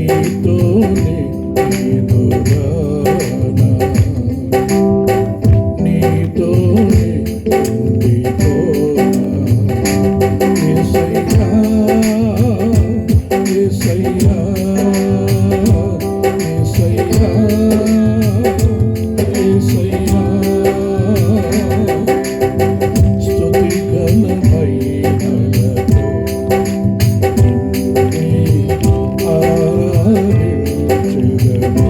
నీతోనే ఎదురానా నీతోనే ఉండిపోనా యేసయ్యా యేసయ్యా యేసయ్యా యేసయ్యా స్తుతి ఘన మహిమలతో ఆరాధించెదను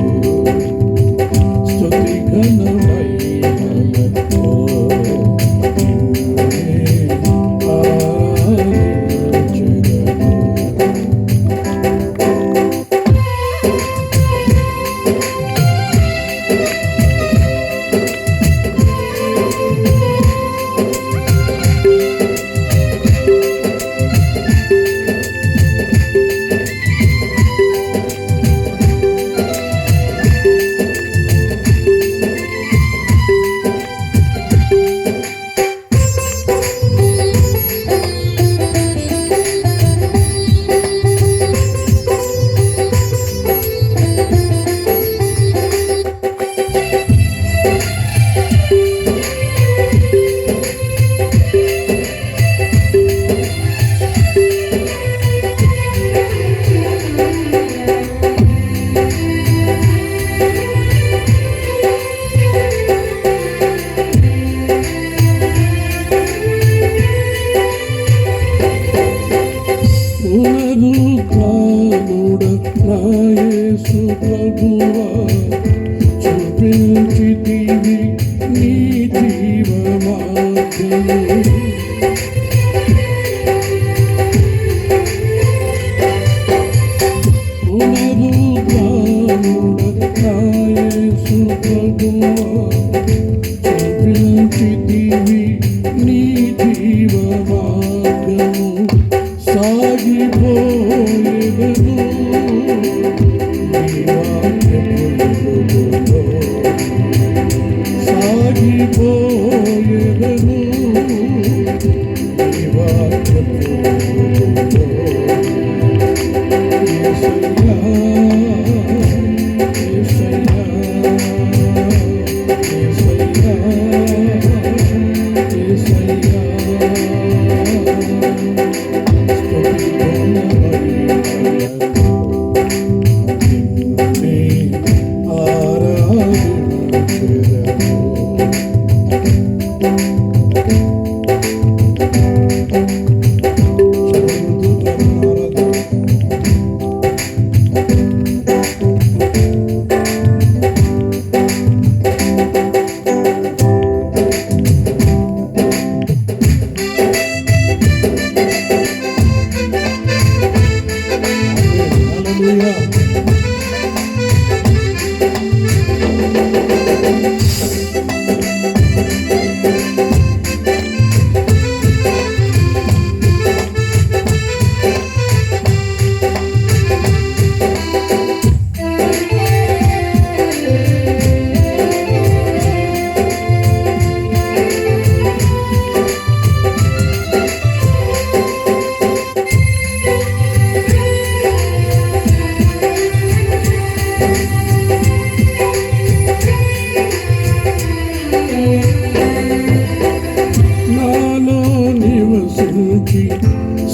స్తుతి ఘన మహిమలతో ఆరాధించెదను యేసు ప్రభువా చూపించితివి నీ జీవ మార్గము యేసు ప్రభువా చూపించితివి నీ జీవ మార్గము సాగిపోయేదను సాగిపోయేదను యేసయ్యా యేసయ్యా యేసయ్యా యేసయ్యా స్తుతి ఘన మహిమలతో ఆరాధించెదను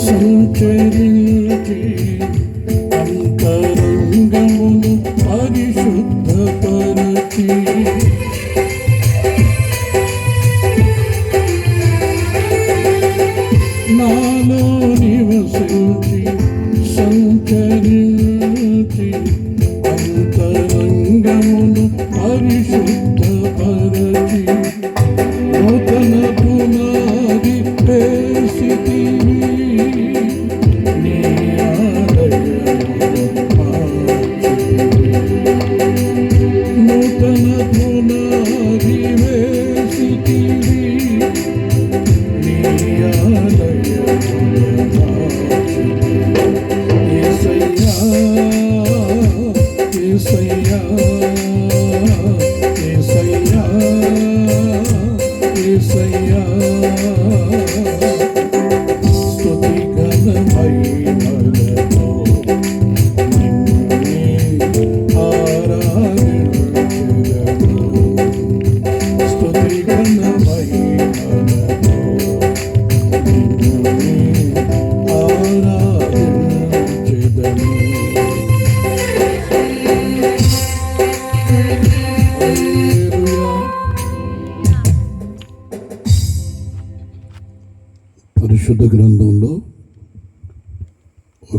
సంచరించి అంతరంగమును పరిశుద్ధపరచి నాలో నివసించి సంచరించి అంతరంగమును పరిశుద్ధపరచి నూతన పునాది వేసితివి నీ ఆలయమును నూతన పునాది వేసితివి నీ ఆలయమును యేసయ్యా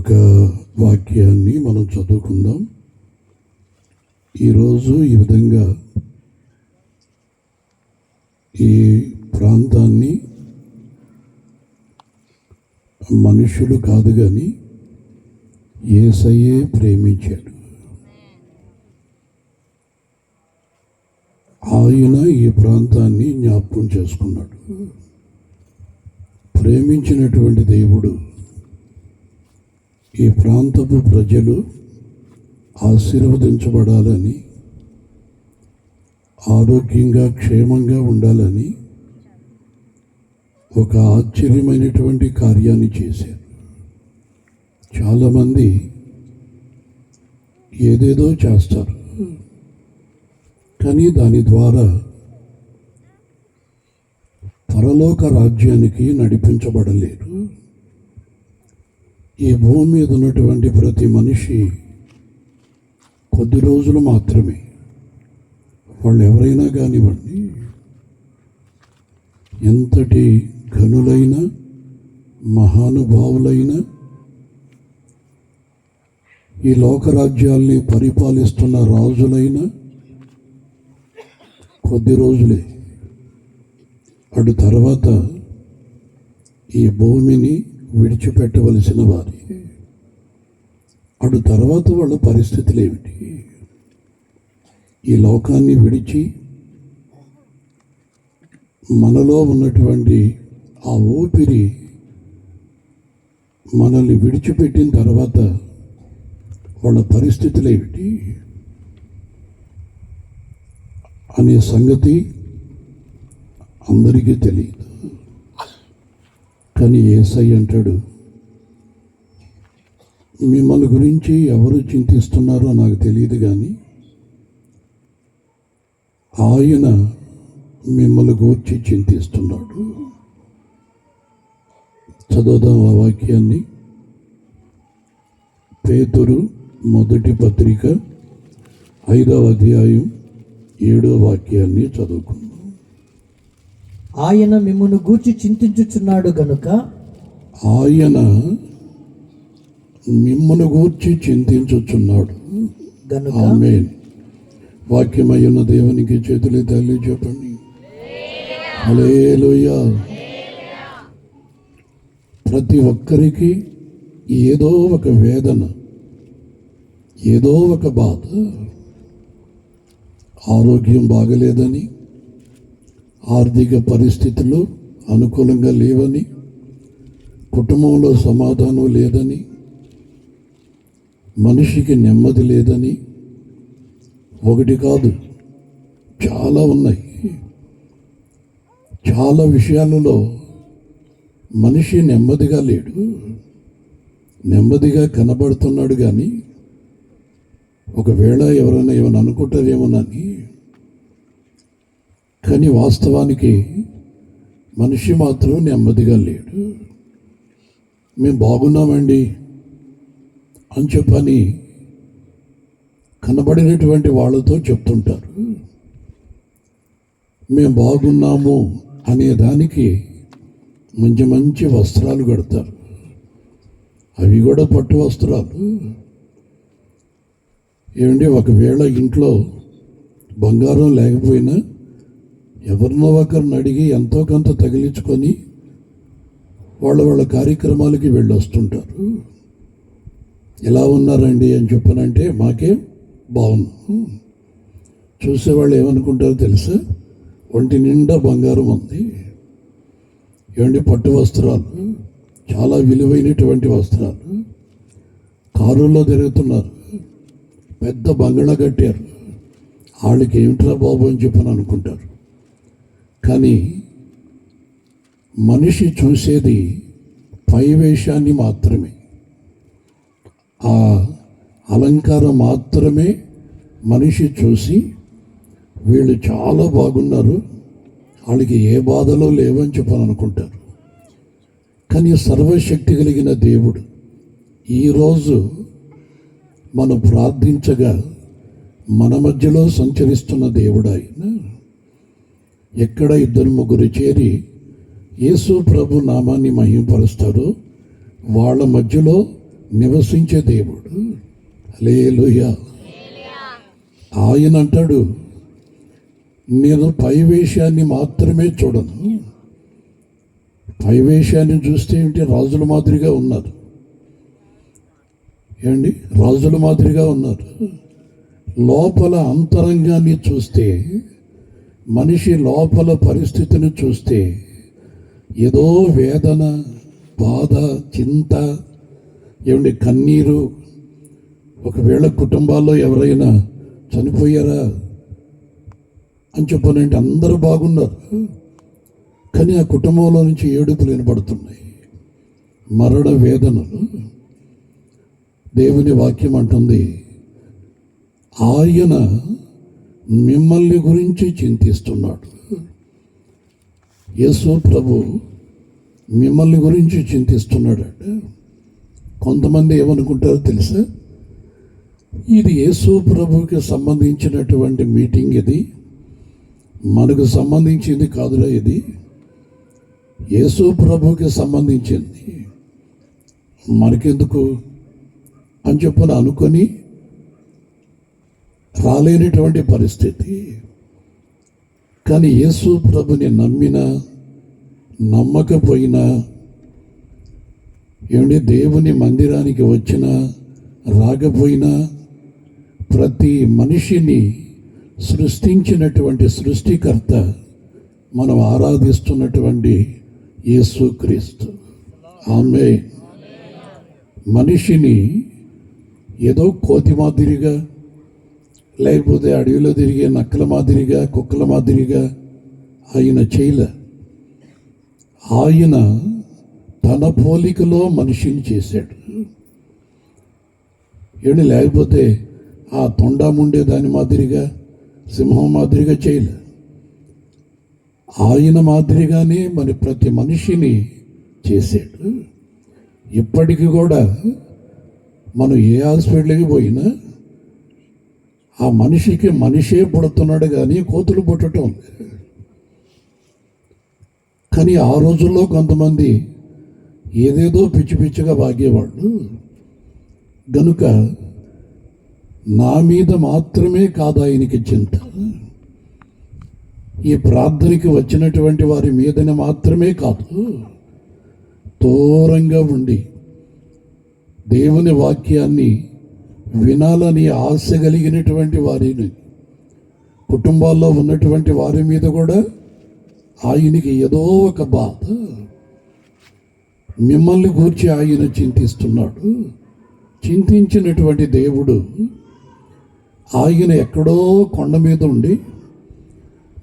ఒక వాక్యాన్ని మనం చదువుకుందాం. ఈరోజు ఈ విధంగా ఈ ప్రాంతాన్ని మనుషులు కాదు కానీ యేసయ్యే ప్రేమించాడు. ఆయన ఈ ప్రాంతాన్ని జ్ఞాపకం చేసుకున్నాడు. ప్రేమించినటువంటి దేవుడు ఈ ప్రాంతపు ప్రజలు ఆశీర్వదించబడాలని, ఆరోగ్యంగా క్షేమంగా ఉండాలని ఒక ఆశ్చర్యమైనటువంటి కార్యాన్ని చేశారు. చాలామంది ఏదేదో చేస్తారు, కానీ దాని ద్వారా పరలోక రాజ్యానికి నడిపించబడలేరు. ఈ భూమి మీద ఉన్నటువంటి ప్రతి మనిషి కొద్ది రోజులు మాత్రమే. వాళ్ళు ఎవరైనా కానివ్వండి, ఎంతటి ఘనులైన మహానుభావులైన ఈ లోకరాజ్యాల్ని పరిపాలిస్తున్న రాజులైన కొద్ది రోజులే. అటు తర్వాత ఈ భూమిని విడిచిపెట్టవలసిన వారి. అటు తర్వాత వాళ్ళ పరిస్థితులు ఏమిటి? ఈ లోకాన్ని విడిచి మనలో ఉన్నటువంటి ఆ ఊపిరి మనల్ని విడిచిపెట్టిన తర్వాత వాళ్ళ పరిస్థితులు ఏమిటి అనే సంగతి అందరికీ తెలియదు. కానీ యేసయ్య అంటాడు, మిమ్మల్ని గురించి ఎవరు చింతిస్తున్నారో నాకు తెలియదు, కానీ ఆయన మిమ్మల్ని గూర్చి చింతిస్తున్నాడు. చదువుదాం ఆ వాక్యాన్ని. పేతురు మొదటి పత్రిక 5వ అధ్యాయం 7వ వాక్యాన్ని చదువుకుందాం. ఆయన మిమ్మును గూర్చి చింతించుచున్నాడు గనుక, ఆయన మిమ్మును గూర్చి చింతించుచున్నాడు గనుక. ఆమేన్. వాక్యమయ్యున్న దేవునికి చేతులు తల్లి చెప్పండి. హల్లెలూయా. ప్రతి ఒక్కరికి ఏదో ఒక వేదన, ఏదో ఒక బాధ. ఆరోగ్యం బాగలేదని, ఆర్థిక పరిస్థితులు అనుకూలంగా లేవని, కుటుంబంలో సమాధానం లేదని, మనిషికి నెమ్మది లేదని, ఒకటి కాదు చాలా ఉన్నాయి. చాలా విషయాలలో మనిషి నెమ్మదిగా లేడు. నెమ్మదిగా కనబడుతున్నాడు, కానీ ఒకవేళ ఎవరైనా ఏమైనా అనుకుంటారేమోనని. కానీ వాస్తవానికి మనిషి మాత్రం నెమ్మదిగా లేడు. మేము బాగున్నామండి అని చెప్పని కనబడినటువంటి వాళ్ళతో చెప్తుంటారు. మేము బాగున్నాము అనే దానికి మంచి మంచి వస్త్రాలు కడతారు. అవి కూడా పట్టు వస్త్రాలు. ఏమండి, ఒకవేళ ఇంట్లో బంగారం లేకపోయినా ఎవరినో ఒకరిని అడిగి ఎంతో కొంత తగిలించుకొని వాళ్ళ కార్యక్రమాలకి వెళ్ళొస్తుంటారు. ఎలా ఉన్నారండి అని చెప్పనంటే మాకేం బాగున్నాం. చూసేవాళ్ళు ఏమనుకుంటారో తెలుసా? ఒంటి నిండా బంగారం ఉంది. ఏమండి, పట్టు వస్త్రాలు, చాలా విలువైనటువంటి వస్త్రాలు, కారుల్లో తిరుగుతున్నారు, పెద్ద బంగళా కట్టారు. వాళ్ళకి ఏమిట్రా బాబు అని చెప్పని అనుకుంటారు. కానీ మనిషి చూసేది పై వేషాన్ని మాత్రమే, ఆ అలంకారం మాత్రమే మనిషి చూసి వీళ్ళు చాలా బాగున్నారు, వాళ్ళకి ఏ బాధలో లేవని చెప్పని అనుకుంటారు. కానీ సర్వశక్తి కలిగిన దేవుడు ఈరోజు మనం ప్రార్థించగా మన మధ్యలో సంచరిస్తున్న దేవుడు ఆయన. ఎక్కడ ఇద్దరు ముగ్గురు చేరి యేసు ప్రభు నామాన్ని మహిమపరుస్తారో వాళ్ళ మధ్యలో నివసించే దేవుడు. హల్లెలూయా. ఆయన అంటాడు, నేను పైవేషాన్ని మాత్రమే చూడను. పైవేషాన్ని చూస్తే ఏంటి, రాజుల మాదిరిగా ఉన్నారు. ఏమండి, రాజుల మాదిరిగా ఉన్నారు. లోపల అంతరంగాన్ని చూస్తే, మనిషి లోపల పరిస్థితిని చూస్తే ఏదో వేదన, బాధ, చింత, ఏమండి, కన్నీరు. ఒకవేళ కుటుంబాల్లో ఎవరైనా చనిపోయారా అని చెప్పనంటే అందరూ బాగున్నారు, కానీ ఆ కుటుంబంలో నుంచి ఏడుపులు వినపడుతున్నాయి, మరణ వేదనలు. దేవుని వాక్యం అంటుంది, ఆయన మిమ్మల్ని గురించి చింతిస్తున్నాడు. యేసు ప్రభు మిమ్మల్ని గురించి చింతిస్తున్నాడు. కొంతమంది ఏమనుకుంటారో తెలుసా, ఇది యేసు ప్రభుకి సంబంధించినటువంటి మీటింగ్, ఇది మనకు సంబంధించింది కాదురా, ఇది యేసు ప్రభుకి సంబంధించింది, మనకెందుకు అని చెప్పని అనుకొని రాలేనటువంటి పరిస్థితి. కానీ యేసు ప్రభుని నమ్మినా నమ్మకపోయినా, ఏమండి, దేవుని మందిరానికి వచ్చినా రాకపోయినా, ప్రతి మనిషిని సృష్టించినటువంటి సృష్టికర్త మనం ఆరాధిస్తున్నటువంటి యేసుక్రీస్తు. ఆమేన్. మనిషిని ఏదో కోతి మాదిరిగా, లేకపోతే అడవిలో తిరిగే నక్కల మాదిరిగా, కుక్కల మాదిరిగా ఆయన చేయలే. ఆయన తన పోలికలో మనిషిని చేశాడు. ఏమి, లేకపోతే ఆ తొండముండే దాని మాదిరిగా, సింహం మాదిరిగా చేయలే. ఆయన మాదిరిగానే మన ప్రతి మనిషిని చేశాడు. ఇప్పటికీ కూడా మనం ఏ హాస్పిటల్కి పోయినా ఆ మనిషికి మనిషే పుడుతున్నాడు, కానీ కోతులు పుట్టడం. కానీ ఆ రోజుల్లో కొంతమంది ఏదేదో పిచ్చి పిచ్చిగా వాగేవాళ్ళు. గనుక నా మీద మాత్రమే కాదు ఆయనకి చింత, ఈ ప్రార్థనకి వచ్చినటువంటి వారి మీదనే మాత్రమే కాదు, దూరంగా ఉండి దేవుని వాక్యాన్ని వినాలని ఆశ కలిగినటువంటి వారిని, కుటుంబాల్లో ఉన్నటువంటి వారి మీద కూడా ఆయనకి ఏదో ఒక బాధ. మిమ్మల్ని గూర్చి ఆయన చింతిస్తున్నాడు. చింతించినటువంటి దేవుడు ఆయన ఎక్కడో కొండ మీద ఉండి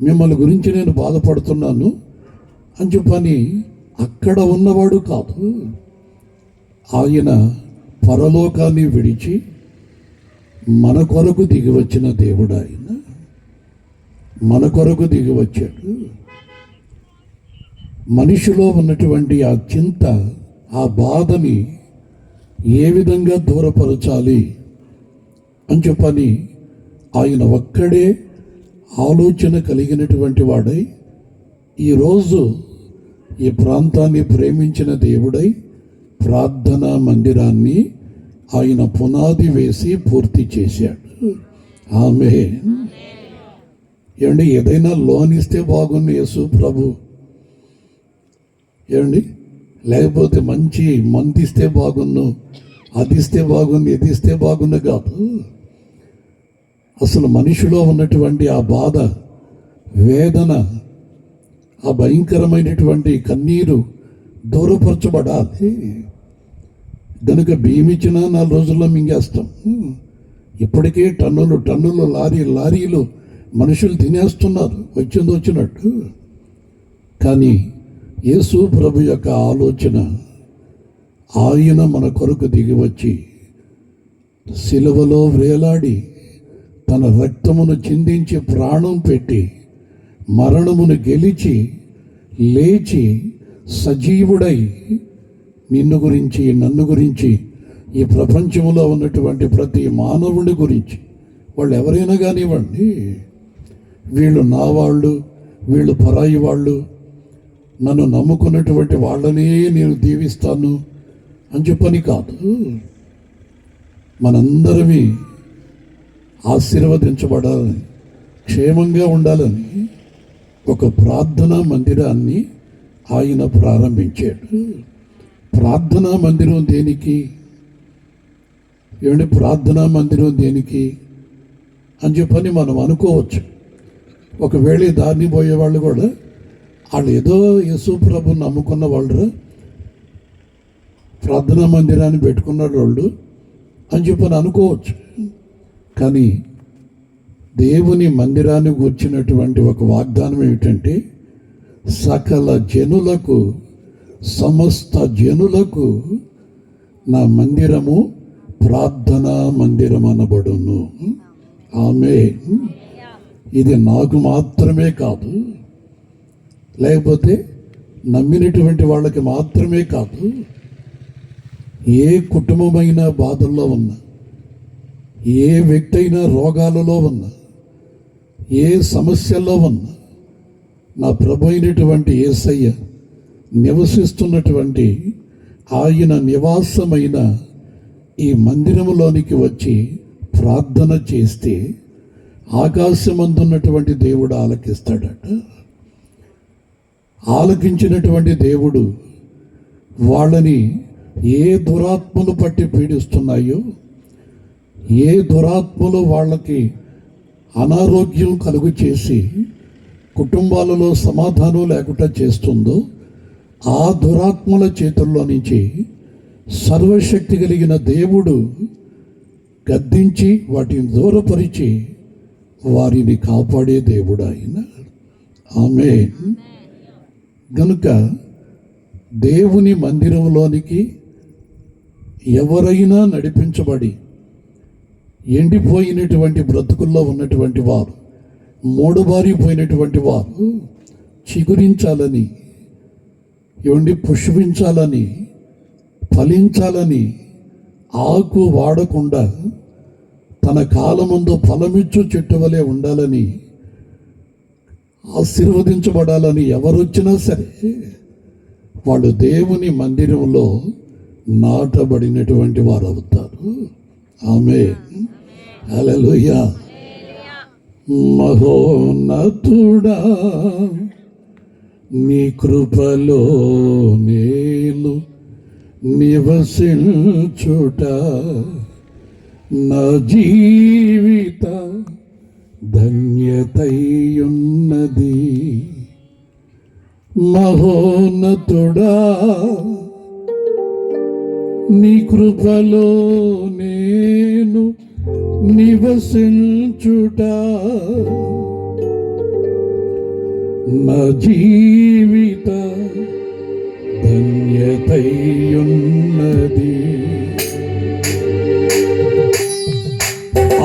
మిమ్మల్ని గురించి నేను బాధపడుతున్నాను అని చెప్పని అక్కడ ఉన్నవాడు కాదు. ఆయన పరలోకాన్ని విడిచి మన కొరకు దిగి వచ్చిన దేవుడు. ఆయన మన కొరకు దిగి వచ్చాడు. మనిషిలో ఉన్నటువంటి ఆ చింత, ఆ బాధని ఏ విధంగా దూరపరచాలి అని చెప్పని ఆయన ఒక్కడే ఆలోచన కలిగినటువంటి వాడై, ఈరోజు ఈ ప్రాంతాన్ని ప్రేమించిన దేవుడై ప్రార్థనా మందిరాన్ని ఆయన పునాది వేసి పూర్తి చేశాడు. ఆమేన్. ఏమండి, ఏదైనా లోన్ ఇస్తే బాగుంది యేసు ప్రభు, ఏమండి, లేకపోతే మంచి మందు ఇస్తే బాగున్ను, అది ఇస్తే బాగుంది, ఇది ఇస్తే బాగుంది కాదు. అసలు మనిషిలో ఉన్నటువంటి ఆ బాధ, వేదన, ఆ భయంకరమైనటువంటి కన్నీరు దూరపరచబడాలి. కనుక బియ్యమిచ్చిన 4 రోజుల్లో మింగేస్తాం. ఇప్పటికే టన్నులు టన్నులు, లారీలు మనుషులు తినేస్తున్నారు వచ్చినట్టు. కానీ యేసు ప్రభు యొక్క ఆలోచన, ఆయన మన కొరకు దిగి వచ్చి సిలువలో వేలాడి తన రక్తమును చిందించి ప్రాణం పెట్టి మరణమును గెలిచి లేచి సజీవుడై నిన్ను గురించి, నన్ను గురించి, ఈ ప్రపంచంలో ఉన్నటువంటి ప్రతి మానవుడి గురించి, వాళ్ళు ఎవరైనా కానివ్వండి, వీళ్ళు నా వాళ్ళు, వీళ్ళు పరాయి వాళ్ళు, నన్ను నమ్ముకున్నటువంటి వాళ్ళనే నేను దీవిస్తాను అని చెప్పని కాదు. మనందరమీ ఆశీర్వదించబడాలని, క్షేమంగా ఉండాలని ఒక ప్రార్థనా మందిరాన్ని ఆయన ప్రారంభించాడు. ప్రార్థనా మందిరం దేనికి? ఏమంటే ప్రార్థనా మందిరం దేనికి అని చెప్పని మనం అనుకోవచ్చు. ఒకవేళ దాన్ని పోయేవాళ్ళు కూడా వాళ్ళు ఏదో యేసు ప్రభుని నమ్ముకున్న వాళ్ళు ప్రార్థనా మందిరాన్ని పెట్టుకున్న వాళ్ళు అని చెప్పని అనుకోవచ్చు. కానీ దేవుని మందిరాన్ని కూర్చున్నటువంటి ఒక వాగ్దానం ఏమిటంటే, సకల జనులకు, సమస్త జనులకు నా మందిరము ప్రార్థనా మందిరం అనబడును. ఆమేన్. ఇది నాకు మాత్రమే కాదు, లేకపోతే నమ్మినటువంటి వాళ్ళకి మాత్రమే కాదు, ఏ కుటుంబమైనా బాధల్లో ఉన్నా, ఏ వ్యక్తి అయినా రోగాలలో ఉన్నా, ఏ సమస్యల్లో ఉన్నా, నా ప్రభు అయినటువంటి యేసయ్య నివసిస్తున్నటువంటి ఆయన నివాసమైన ఈ మందిరములోనికి వచ్చి ప్రార్థన చేస్తే ఆకాశమందున్నటువంటి దేవుడు ఆలకిస్తాడట. ఆలకించినటువంటి దేవుడు వాళ్ళని ఏ దురాత్మలు పట్టి పీడిస్తున్నాయో, ఏ దురాత్మలు వాళ్ళకి అనారోగ్యం కలుగు చేసి కుటుంబాలలో సమాధానం లేకుండా చేస్తుందో, ఆ దురాత్మల చేతుల్లో నుంచి సర్వశక్తి కలిగిన దేవుడు గద్దించి వాటిని దూరపరిచి వారిని కాపాడే దేవుడు ఆయన. ఆమేన్. గనుక దేవుని మందిరంలోనికి ఎవరైనా నడిపించబడి ఎండిపోయినటువంటి బ్రతుకుల్లో ఉన్నటువంటి వారు, మూడుబారిపోయినటువంటి వారు చిగురించాలని, పుష్పించాలని, ఫలించాలని, ఆకు వాడకుండా తన కాలముందు ఫలమిచ్చు చెట్టు వలె ఉండాలని, ఆశీర్వదించబడాలని ఎవరొచ్చినా సరే వాళ్ళు దేవుని మందిరంలో నాటబడినటువంటి వారు అవుతారు. ఆమేన్. హల్లెలూయా. మహోన్నతుడా, నీ కృపలో నేను నివసించుట నా జీవిత ధన్యతయున్నది. మహోన్నతుడా, నీ కృపలో నేను నివసించుట నా జీవిత ధన్యతయున్నది.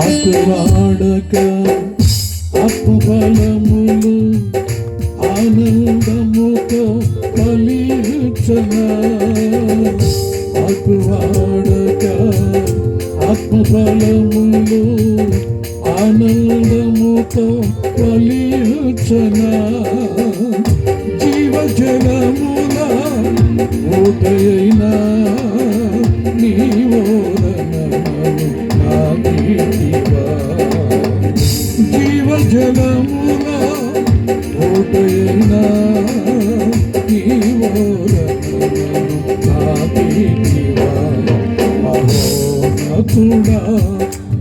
ఆకువాడక ఆత్మఫలములు ఆనందముతో ఫలించునా. ఆకువాడక ఆత్మఫలములు ఆనందముతో ఫలించునా. జీవజలముల ఊటైనా నీ ఓరనను నా ప్రీతివా. జీవజలముల ఊటైనా నీ ఓరనను నా ప్రీతివా. మహోన్నతుడా,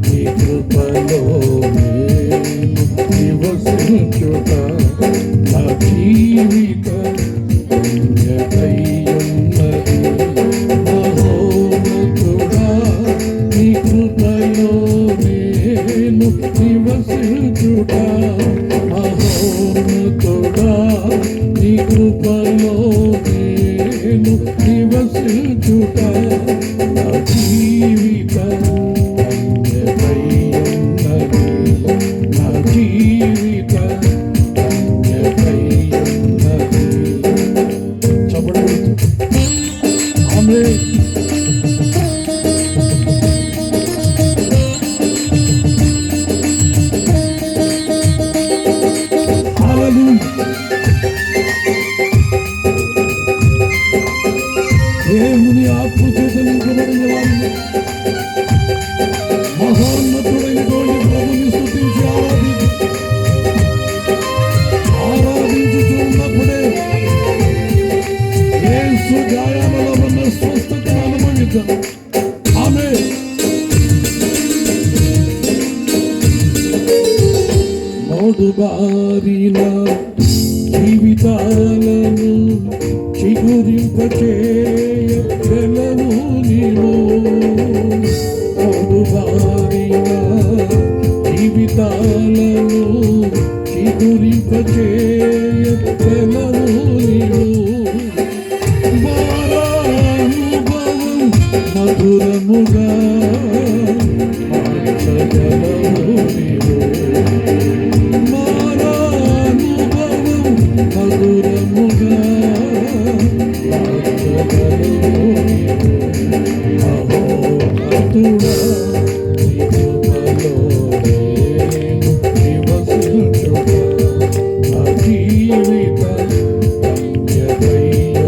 నీ కృపలో నేను నివసించుట నా జీవిత ధన్యతయున్నది. మహోన్నతుడా, నీ కృపలో నేను నివసించుట. మహోన్నతుడా, నీ కృపలో నేను నివసించుట నా జీవిత ధన్యతయున్నది. నా జీవిత ధన్యతయున్నది. చెప్పండి. ఆమేన్. మోడుబారిన జీవితాలను చిగురింపచేయగలవు నీవు. మోడుబారిన జీవితాలను చిగురింపచేయగలవు నీవు. మారానుభవం మధురముగా మార్చగలవు నీవు. మారానుభవం మధురముగా మార్చగలవు నీవు. మహోన్నతుడా నీ కృపలో నేను నివసించుట నా జీవిత ధన్యతయున్నది.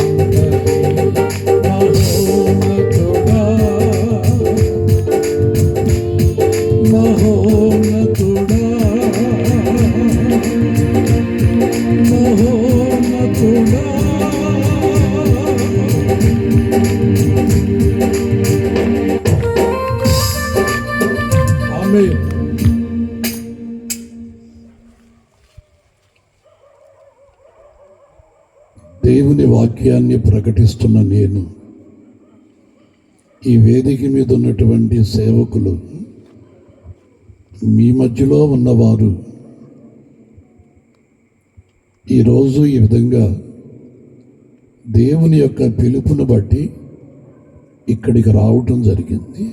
మహోన్నతుడా మహోన్నతుడా మహోన్నతుడా. ఆమేన్. దేవుని వాక్యాన్ని ప్రకటిస్తున్న నేను, ఈ వేదిక మీద ఉన్నటువంటి సేవకులు, మీ మధ్యలో ఉన్నవారు ఈరోజు ఈ విధంగా దేవుని యొక్క పిలుపును బట్టి ఇక్కడికి రావటం జరిగింది.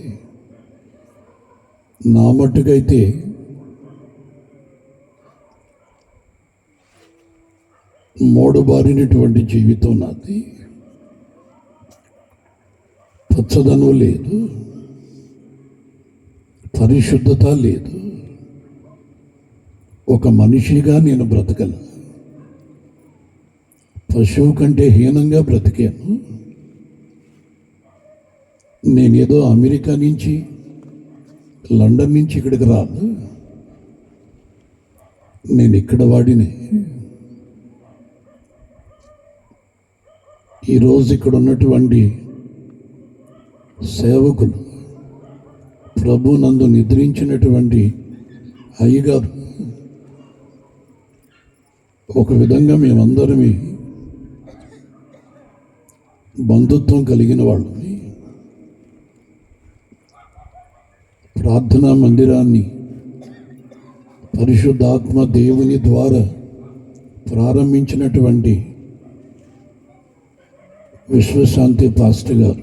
నా మట్టుకైతే మోడబారినటువంటి జీవితం నాది. పచ్చదనం లేదు, పరిశుద్ధత లేదు. ఒక మనిషిగా నేను బ్రతకను. పశువు కంటే హీనంగా బ్రతికాను. నేనేదో అమెరికా నుంచి లండన్ నుంచి ఇక్కడికి రాను. నేను ఇక్కడ వాడిని. ఈరోజు ఇక్కడ ఉన్నటువంటి సేవకులు, ప్రభు నందు నిద్రించినటువంటి అయ్యగారు, ఒక విధంగా మేమందరమే బంధుత్వం కలిగిన వాళ్ళని. ప్రార్థనా మందిరాన్ని పరిశుద్ధాత్మ దేవుని ద్వారా ప్రారంభించినటువంటి విశ్వశాంతి పాస్టర్ గారు,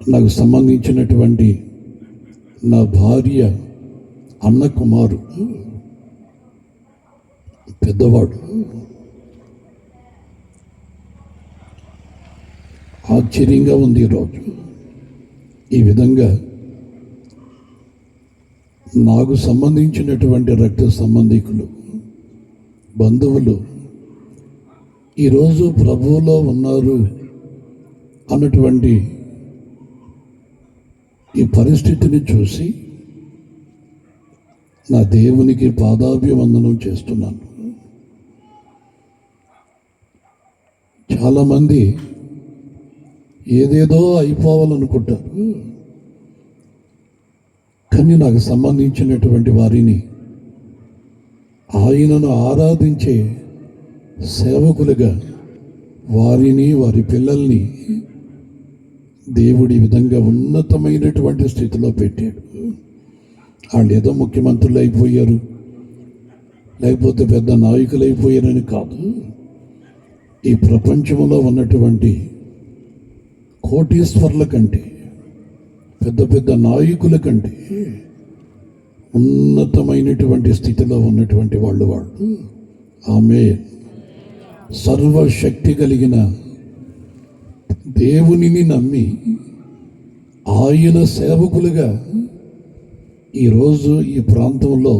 నాకు సంబంధించినటువంటి నా భార్య అన్న కుమారుడు, పెద్దవాడు. ఆశ్చర్యంగా ఉంది ఈరోజు. ఈ విధంగా నాకు సంబంధించినటువంటి రక్త సంబంధికులు, బంధువులు ఈరోజు ప్రభువులో ఉన్నారు అన్నటువంటి ఈ పరిస్థితిని చూసి నా దేవునికి పాదాభివందనం చేస్తున్నాను. చాలామంది ఏదేదో అయిపోవాలనుకుంటారు, కానీ నాకు సంబంధించినటువంటి వారిని, ఆయనను ఆరాధించే సేవకులుగా వారిని, వారి పిల్లల్ని దేవుడి విధంగా ఉన్నతమైనటువంటి స్థితిలో పెట్టాడు. వాళ్ళు ఏదో ముఖ్యమంత్రులు అయిపోయారు, లేకపోతే పెద్ద నాయకులు అయిపోయారని కాదు. ఈ ప్రపంచంలో ఉన్నటువంటి కోటీశ్వర్ల కంటే, పెద్ద పెద్ద నాయకుల కంటే ఉన్నతమైనటువంటి స్థితిలో ఉన్నటువంటి వాళ్ళు. ఆమె సర్వశక్తి కలిగిన దేవునిని నమ్మి ఆయన సేవకులుగా ఈరోజు ఈ ప్రాంతంలో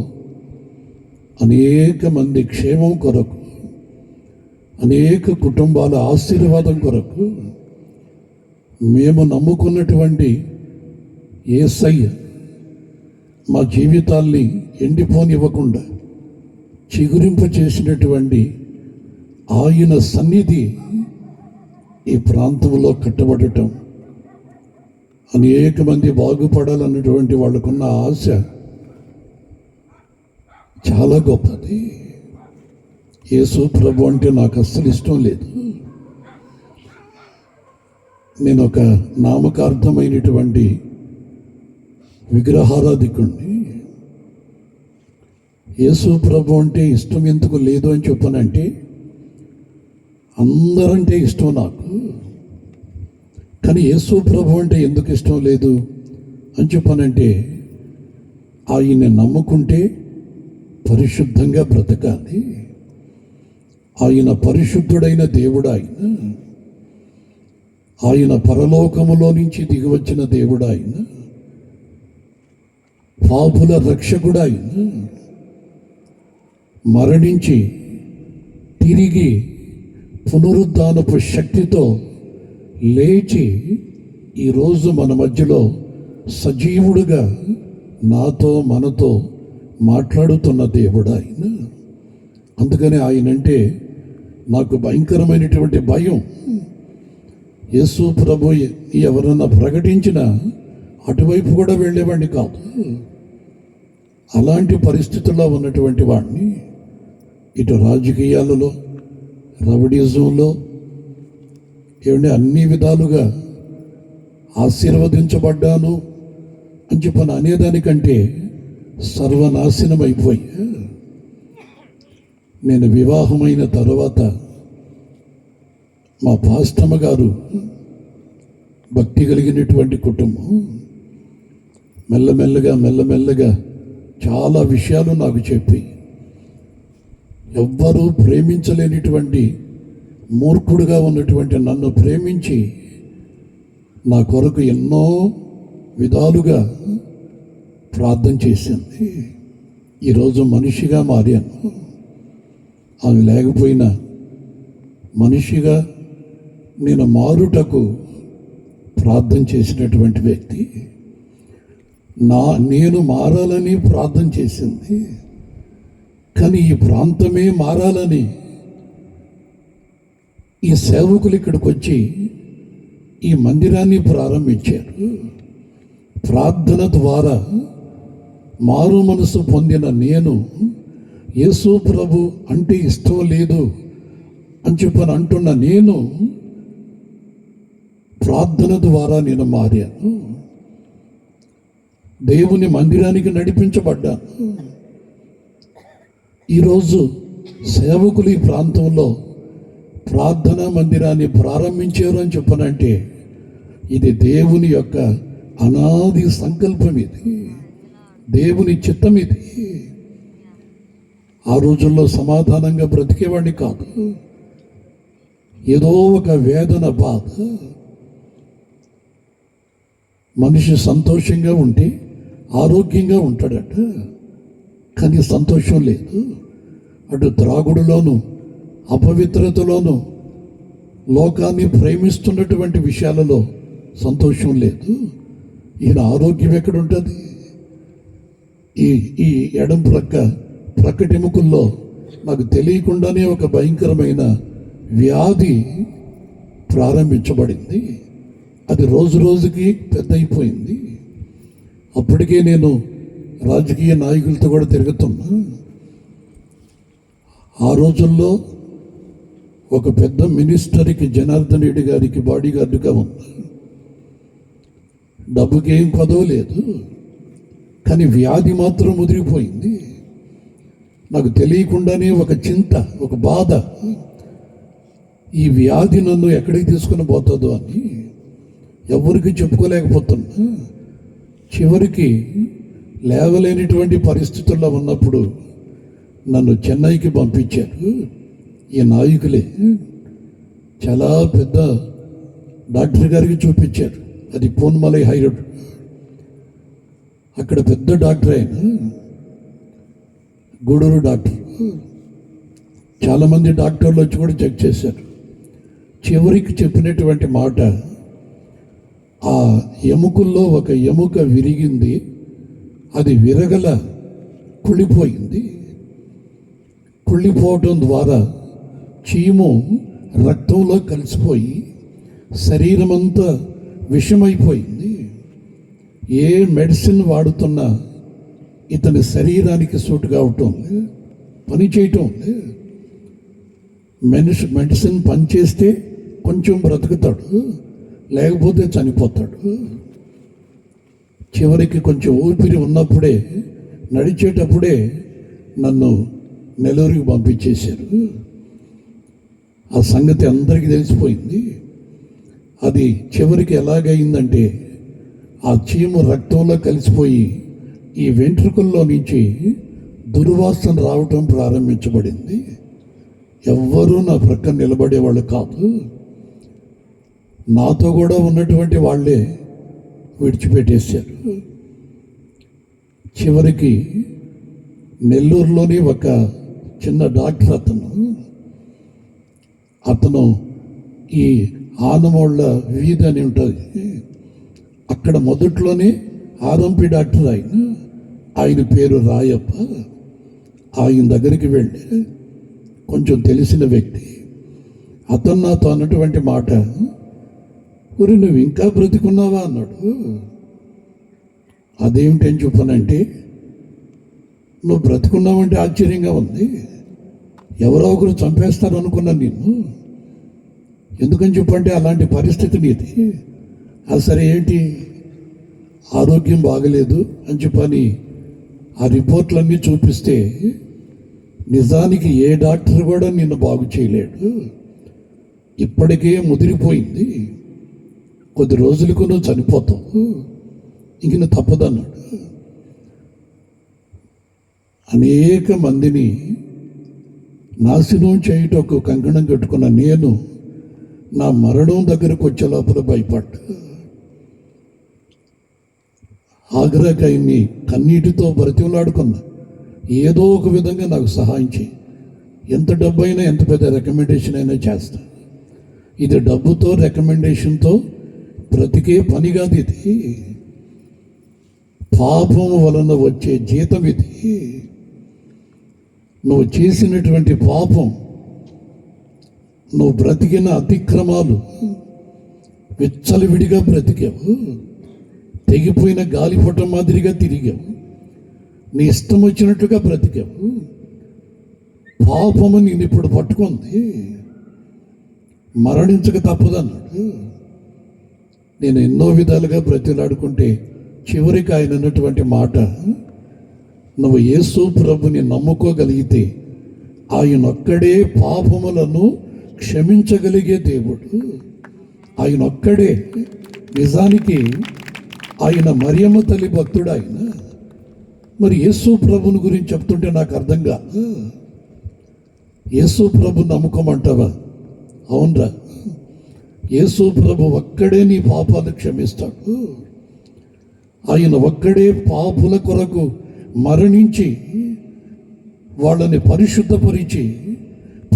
అనేక మంది క్షేమం కొరకు, అనేక కుటుంబాల ఆశీర్వాదం కొరకు మేము నమ్ముకున్నటువంటి యేసయ్య మా జీవితాల్ని ఎండిపోనివ్వకుండా చిగురింప చేసినటువంటి ఆయన సన్నిధి ఈ ప్రాంతంలో కట్టబడటం, అనేక మంది బాగుపడాలన్నటువంటి వాళ్ళకున్న ఆశ చాలా గొప్పది. యేసు ప్రభు అంటే నాకు అస్సలు ఇష్టం లేదు. నేను ఒక నామకార్థమైనటువంటి విగ్రహారాధికుణ్ణి. యేసు ప్రభు అంటే ఇష్టం ఎందుకు లేదు అని చెప్పానంటే, అందరంటే ఇష్టం నాకు, కానీ యేసు ప్రభు అంటే ఎందుకు ఇష్టం లేదు అని చెప్పానంటే, ఆయన్ని నమ్ముకుంటే పరిశుద్ధంగా బ్రతకాలి. ఆయన పరిశుద్ధుడైన దేవుడు. ఆయన పరలోకములో నుంచి దిగివచ్చిన దేవుడు. ఆయన పాపుల రక్షకుడు. ఆయన మరణించి తిరిగి పునరుద్ధానపు శక్తితో లేచి ఈరోజు మన మధ్యలో సజీవుడుగా నాతో మనతో మాట్లాడుతున్న దేవుడు ఆయన. అందుకని ఆయనంటే నాకు భయంకరమైనటువంటి భయం. యేసు ప్రభు ఎవరన్నా ప్రకటించినా అటువైపు కూడా వెళ్ళేవాడిని కాదు. అలాంటి పరిస్థితుల్లో ఉన్నటువంటి వాడిని ఇటు రాజకీయాలలో, రౌడీజంలో ఏమంటే అన్ని విధాలుగా ఆశీర్వదించబడ్డాను అని చెప్పని అనేదానికంటే సర్వనాశనం అయిపోయి, నేను వివాహమైన తర్వాత మా పాస్టమ్మ గారు భక్తి కలిగినటువంటి కుటుంబం. మెల్లమెల్లగా చాలా విషయాలు నాకు చెప్పి, ఎవ్వరూ ప్రేమించలేనిటువంటి మూర్ఖుడుగా ఉన్నటువంటి నన్ను ప్రేమించి నా కొరకు ఎన్నో విధాలుగా ప్రార్థన చేసింది. ఈరోజు మనిషిగా మారాను. ఆమె లేకపోయినా మనిషిగా నేను మారుటకు ప్రార్థన చేసినటువంటి వ్యక్తి. నేను మారాలని ప్రార్థన చేసింది, కానీ ఈ ప్రాంతమే మారాలని ఈ సేవకులు ఇక్కడికి వచ్చి ఈ మందిరాన్ని ప్రారంభించారు. ప్రార్థన ద్వారా మారు మనసు పొందిన నేను యేసు ప్రభు అంటే ఇష్టం లేదు అని చెప్పని అంటున్న నేను ప్రార్థన ద్వారా నేను మారాను. దేవుని మందిరానికి నడిపించబడ్డాను. ఈరోజు సేవకులు ఈ ప్రాంతంలో ప్రార్థనా మందిరాన్ని ప్రారంభించారు అని చెప్పనంటే ఇది దేవుని యొక్క అనాది సంకల్పం. ఇది దేవుని చిత్తం. ఇది ఆ రోజుల్లో సమాధానంగా బ్రతికేవాడిని కాదు. ఏదో ఒక వేదన, బాధ. మనిషి సంతోషంగా ఉంటే ఆరోగ్యంగా ఉంటాడట, కానీ సంతోషం లేదు. అటు త్రాగుడులోను, అపవిత్రతలోను, లోకాన్ని ప్రేమిస్తున్నటువంటి విషయాలలో సంతోషం లేదు. ఈయన ఆరోగ్యం ఎక్కడ ఉంటుంది? ఈ ఎడం ప్రక్కటెముకల్లో నాకు తెలియకుండానే ఒక భయంకరమైన వ్యాధి ప్రారంభించబడింది. అది రోజు రోజుకి పెద్ద అయిపోయింది. అప్పటికే నేను రాజకీయ నాయకులతో కూడా తిరుగుతున్నా. ఆ రోజుల్లో ఒక పెద్ద మినిస్టర్కి, జనార్దన్ రెడ్డి గారికి బాడీ గార్డుగా ఉంది. డబ్బుకి ఏం పదవి లేదు, కానీ వ్యాధి మాత్రం ముదిరిపోయింది. నాకు తెలియకుండానే ఒక చింత, ఒక బాధ, ఈ వ్యాధి నన్ను ఎక్కడికి తీసుకుని పోతుందో అని ఎవరికి చెప్పుకోలేకపోతున్నా. చివరికి లేవలేనిటువంటి పరిస్థితుల్లో ఉన్నప్పుడు నన్ను చెన్నైకి పంపించారు ఈ నాయకులే. చాలా పెద్ద డాక్టర్ గారికి చూపించారు. అది పూన్మలై హైరోడ్. అక్కడ పెద్ద డాక్టర్ ఆయన, గూడూరు డాక్టర్. చాలామంది డాక్టర్లు వచ్చి కూడా చెక్ చేశారు. చివరికి చెప్పినటువంటి మాట, ఆ ఎముకల్లో ఒక ఎముక విరిగింది, అది విరగల కుళ్ళిపోయింది. కుళ్ళిపోవటం ద్వారా చీము రక్తంలో కలిసిపోయి శరీరం అంతా విషమైపోయింది. ఏ మెడిసిన్ వాడుతున్నా ఇతని శరీరానికి సూట్ కావటం లేదు, పని చేయటం లేదు. మెడిసిన్ పనిచేస్తే కొంచెం బ్రతుకుతాడు, లేకపోతే చనిపోతాడు. చివరికి కొంచెం ఊపిరి ఉన్నప్పుడే, నడిచేటప్పుడే నన్ను నెల్లూరుకి పంపించేశారు. ఆ సంగతి అందరికీ తెలిసిపోయింది. అది చివరికి ఎలాగైందంటే, ఆ చీము రక్తంలో కలిసిపోయి ఈ వెంట్రుకల్లో నుంచి దుర్వాసన రావటం ప్రారంభించబడింది. ఎవ్వరూ నా ప్రక్కన నిలబడేవాళ్ళు కాదు. నాతో కూడా ఉన్నటువంటి వాళ్ళే విడిచిపెట్టేశారు. చివరికి నెల్లూరులోని ఒక చిన్న డాక్టర్ అతను ఈ ఆనమోళ్ళ వీధి అని ఉంటుంది, అక్కడ మొదట్లోనే ఆర్ఎంపీ డాక్టర్ ఆయన పేరు రాయప్ప. ఆయన దగ్గరికి వెళ్ళి, కొంచెం తెలిసిన వ్యక్తి అతను నాతో అన్నటువంటి మాట, ఊరి నువ్వు ఇంకా బ్రతికున్నావా అన్నాడు. అదేమిటని చెప్పానంటే, నువ్వు బ్రతుకున్నావంటే ఆశ్చర్యంగా ఉంది, ఎవరో ఒకరు చంపేస్తారు అనుకున్నాను నిన్ను. ఎందుకని చెప్పంటే అలాంటి పరిస్థితి నీది. సరే ఏంటి, ఆరోగ్యం బాగలేదు అని చెప్పని ఆ రిపోర్ట్లన్నీ చూపిస్తే, నిజానికి ఏ డాక్టర్ కూడా నిన్ను బాగు చేయలేడు, ఇప్పటికే ముదిరిపోయింది, కొద్ది రోజులకు నువ్వు చనిపోతావు, ఇంక నువ్వు తప్పదన్నాడు. అనేక మందిని నాశనం చేయటకు కంకణం కట్టుకున్న నేను నా మరణం దగ్గరకు వచ్చే లోపల భయపడ్డా. ఆఖరికి ఆయన్ని కన్నీటితో బ్రతిమలాడుకున్నా, ఏదో ఒక విధంగా నాకు సహాయం చేయి, ఎంత డబ్బు అయినా, ఎంత పెద్ద రికమెండేషన్ అయినా చేస్తా. ఇది డబ్బుతో రికమెండేషన్తో బ్రతికే పని కాదు, ఇది పాపం వలన వచ్చే జీతం. ఇది నువ్వు చేసినటువంటి పాపం, నువ్వు బ్రతికిన అతిక్రమాలు, విచ్చలవిడిగా బ్రతికావు, తెగిపోయిన గాలిపటం మాదిరిగా తిరిగావు, నీ ఇష్టం వచ్చినట్టుగా బ్రతికావు. పాపము నేను ఇప్పుడు పట్టుకుంది, మరణించక తప్పదన్నాడు. నేను ఎన్నో విధాలుగా బ్రతిలాడుకుంటే చివరికి ఆయన అన్నటువంటి మాట, నువ్వు యేసు ప్రభుని నమ్ముకోగలిగితే ఆయన ఒక్కడే పాపములను క్షమించగలిగే దేవుడు. ఆయన ఒక్కడే. నిజానికి ఆయన మరియమ్మ తల్లి భక్తుడు ఆయన. మరి యేసు ప్రభుని గురించి చెప్తుంటే నాకు అర్థం కాదు. యేసు ప్రభు నమ్ముకోమంటావా? అవునరా, యేసు ప్రభు ఒక్కడే నీ పాపాలు క్షమిస్తాడు. ఆయన ఒక్కడే పాపుల కొరకు మరణించి వాళ్ళని పరిశుద్ధపరిచి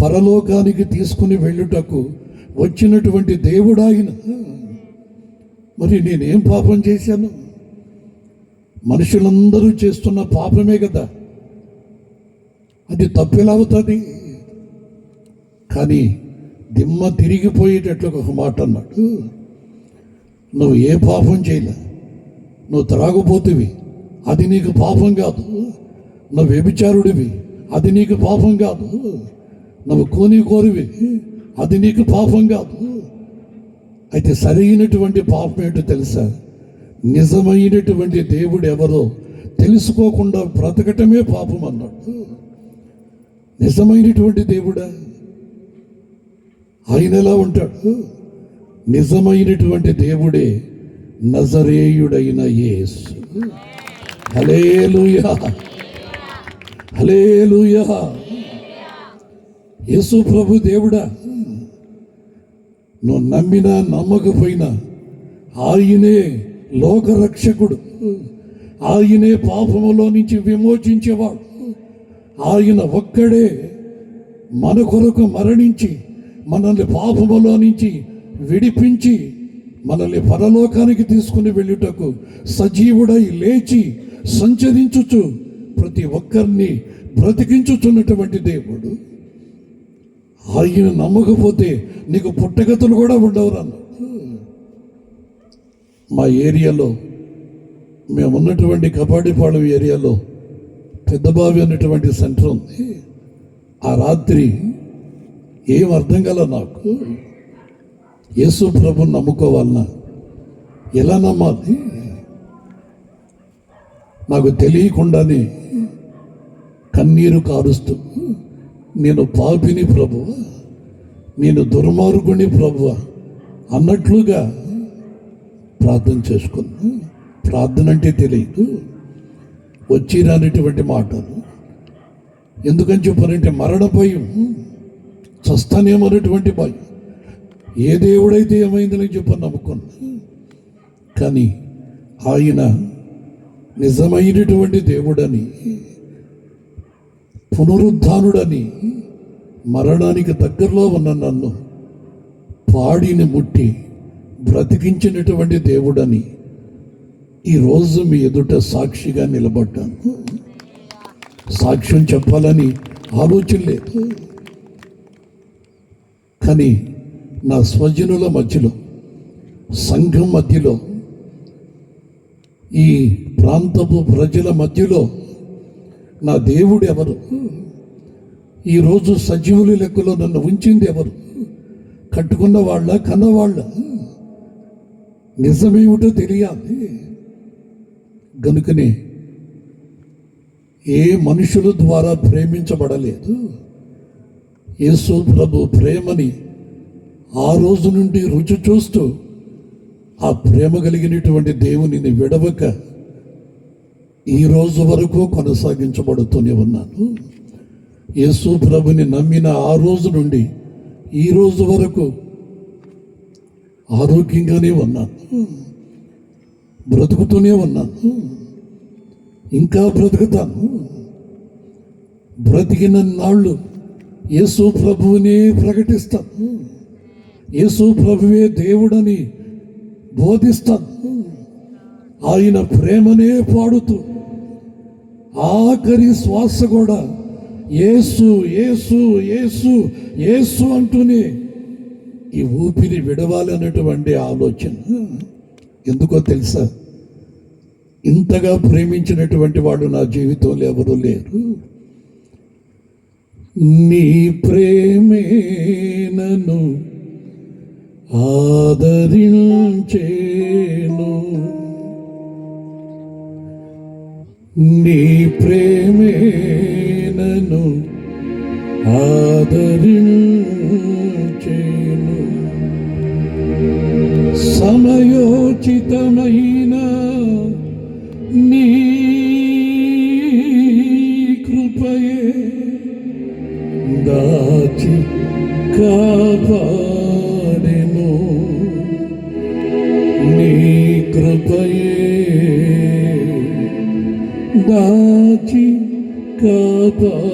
పరలోకానికి తీసుకుని వెళ్ళుటకు వచ్చినటువంటి దేవుడు ఆయన. మరి నేనేం పాపం చేశాను? మనుషులందరూ చేస్తున్న పాపమే కదా, అది తప్పెలా అవుతుంది? కానీ దిమ్మ తిరిగిపోయేటట్లు ఒక మాట అన్నాడు, నువ్వు ఏ పాపం చేయలే, నువ్వు త్రాగుపోతువి, అది నీకు పాపం కాదు. నువ్వు వ్యభిచారుడివి, అది నీకు పాపం కాదు. నువ్వు కోరివి, అది నీకు పాపం కాదు. అయితే సరైనటువంటి పాపం ఏంటో తెలుసా? నిజమైనటువంటి దేవుడు ఎవరో తెలుసుకోకుండా బ్రతకటమే పాపం అన్నాడు. నిజమైనటువంటి దేవుడా? ఆయన ఎలా ఉంటాడు? నిజమైనటువంటి దేవుడే నజరేయుడైన యేసు. హల్లెలూయా, హల్లెలూయా. యేసు ప్రభు దేవుడా? నువ్వు నమ్మినా నమ్మకపోయినా ఆయనే లోకరక్షకుడు, ఆయనే పాపములో నుంచి విమోచించేవాడు. ఆయన ఒక్కడే మన కొరకు మరణించి మనల్ని పాపములో నుంచి విడిపించి మనల్ని పరలోకానికి తీసుకుని వెళ్ళుటకు సజీవుడై లేచి సంచరించుచు ప్రతి ఒక్కరిని బ్రతికించుచున్నటువంటి దేవుడు. ఆయన నమ్మకపోతే నీకు పుట్టగతులు కూడా ఉండవు అన్నాడు. మా ఏరియాలో, మేము ఉన్నటువంటి కపాడిపాళెం ఏరియాలో పెద్దబావి అనేటువంటి సెంటర్ ఉంది. ఆ రాత్రి ఏం అర్థం కాల నాకు. యేసు ప్రభుని నమ్ముకోవాలన్నా ఎలా నమ్మాలి నాకు తెలియకుండానే కన్నీరు కారుస్తూ, నేను పాపిని ప్రభువా, నేను దుర్మార్గుని ప్రభువా అన్నట్లుగా ప్రార్థన చేసుకున్నా. ప్రార్థన అంటే తెలియదు, వచ్చి రానిటువంటి మాటలు. ఎందుకని చెప్పారంటే మరణ భయం, చస్తానేమన్నటువంటి భయం. ఏ దేవుడైతే ఏమైందని చెప్పని నమ్ముకున్నా. కానీ ఆయన నిజమైనటువంటి దేవుడని, పునరుద్ధానుడని, మరణానికి దగ్గరలో ఉన్న నన్ను పాడిని ముట్టి బ్రతికించినటువంటి దేవుడని ఈరోజు మీ ఎదుట సాక్షిగా నిలబడ్డాను. సాక్ష్యం చెప్పాలని ఆలోచన లేదు, కానీ నా స్వజనుల మధ్యలో, సంఘం మధ్యలో, ఈ ప్రాంతపు ప్రజల మధ్యలో నా దేవుడు ఎవరు, ఈరోజు సజీవుల లెక్కలో నన్ను ఉంచింది ఎవరు, కట్టుకున్న వాళ్ళ కన్నవాళ్ళ, నిజమేమిటో తెలియాలి. గనుకనే ఏ మనుషుల ద్వారా ప్రేమించబడలేదు. యేసు ప్రభు ప్రేమని ఆ రోజు నుండి రుచి చూస్తూ ఆ ప్రేమ కలిగినటువంటి దేవునిని విడవక ఈ రోజు వరకు కొనసాగించబడుతూనే ఉన్నాను. యేసు ప్రభుని నమ్మిన ఆ రోజు నుండి ఈ రోజు వరకు ఆరోగ్యంగానే ఉన్నాను, బ్రతుకుతూనే ఉన్నాను, ఇంకా బ్రతుకుతాను. బ్రతికిన నాళ్ళు యేసు ప్రభువునే ప్రకటిస్తాను, యేసు ప్రభువే దేవుడని బోధిస్తాను, ఆయన ప్రేమనే పాడుతూ ఆఖరి శ్వాస కూడా యేసు యేసు యేసు యేసు అంటూనే ఈ ఊపిరి విడవాలి అన్నటువంటి ఆలోచన. ఎందుకో తెలుసా, ఇంతగా ప్రేమించినటువంటి వాడు నా జీవితంలో ఎవరు లేరు. నీ ప్రేమే నన్ను ఆదరించేను, నీ ప్రేమే నన్ను ఆదరించేను, సమయోచితమైన నీ కృపయే దాచి కాపాడెను, నీ కృపయే దాచి కాపాడెను.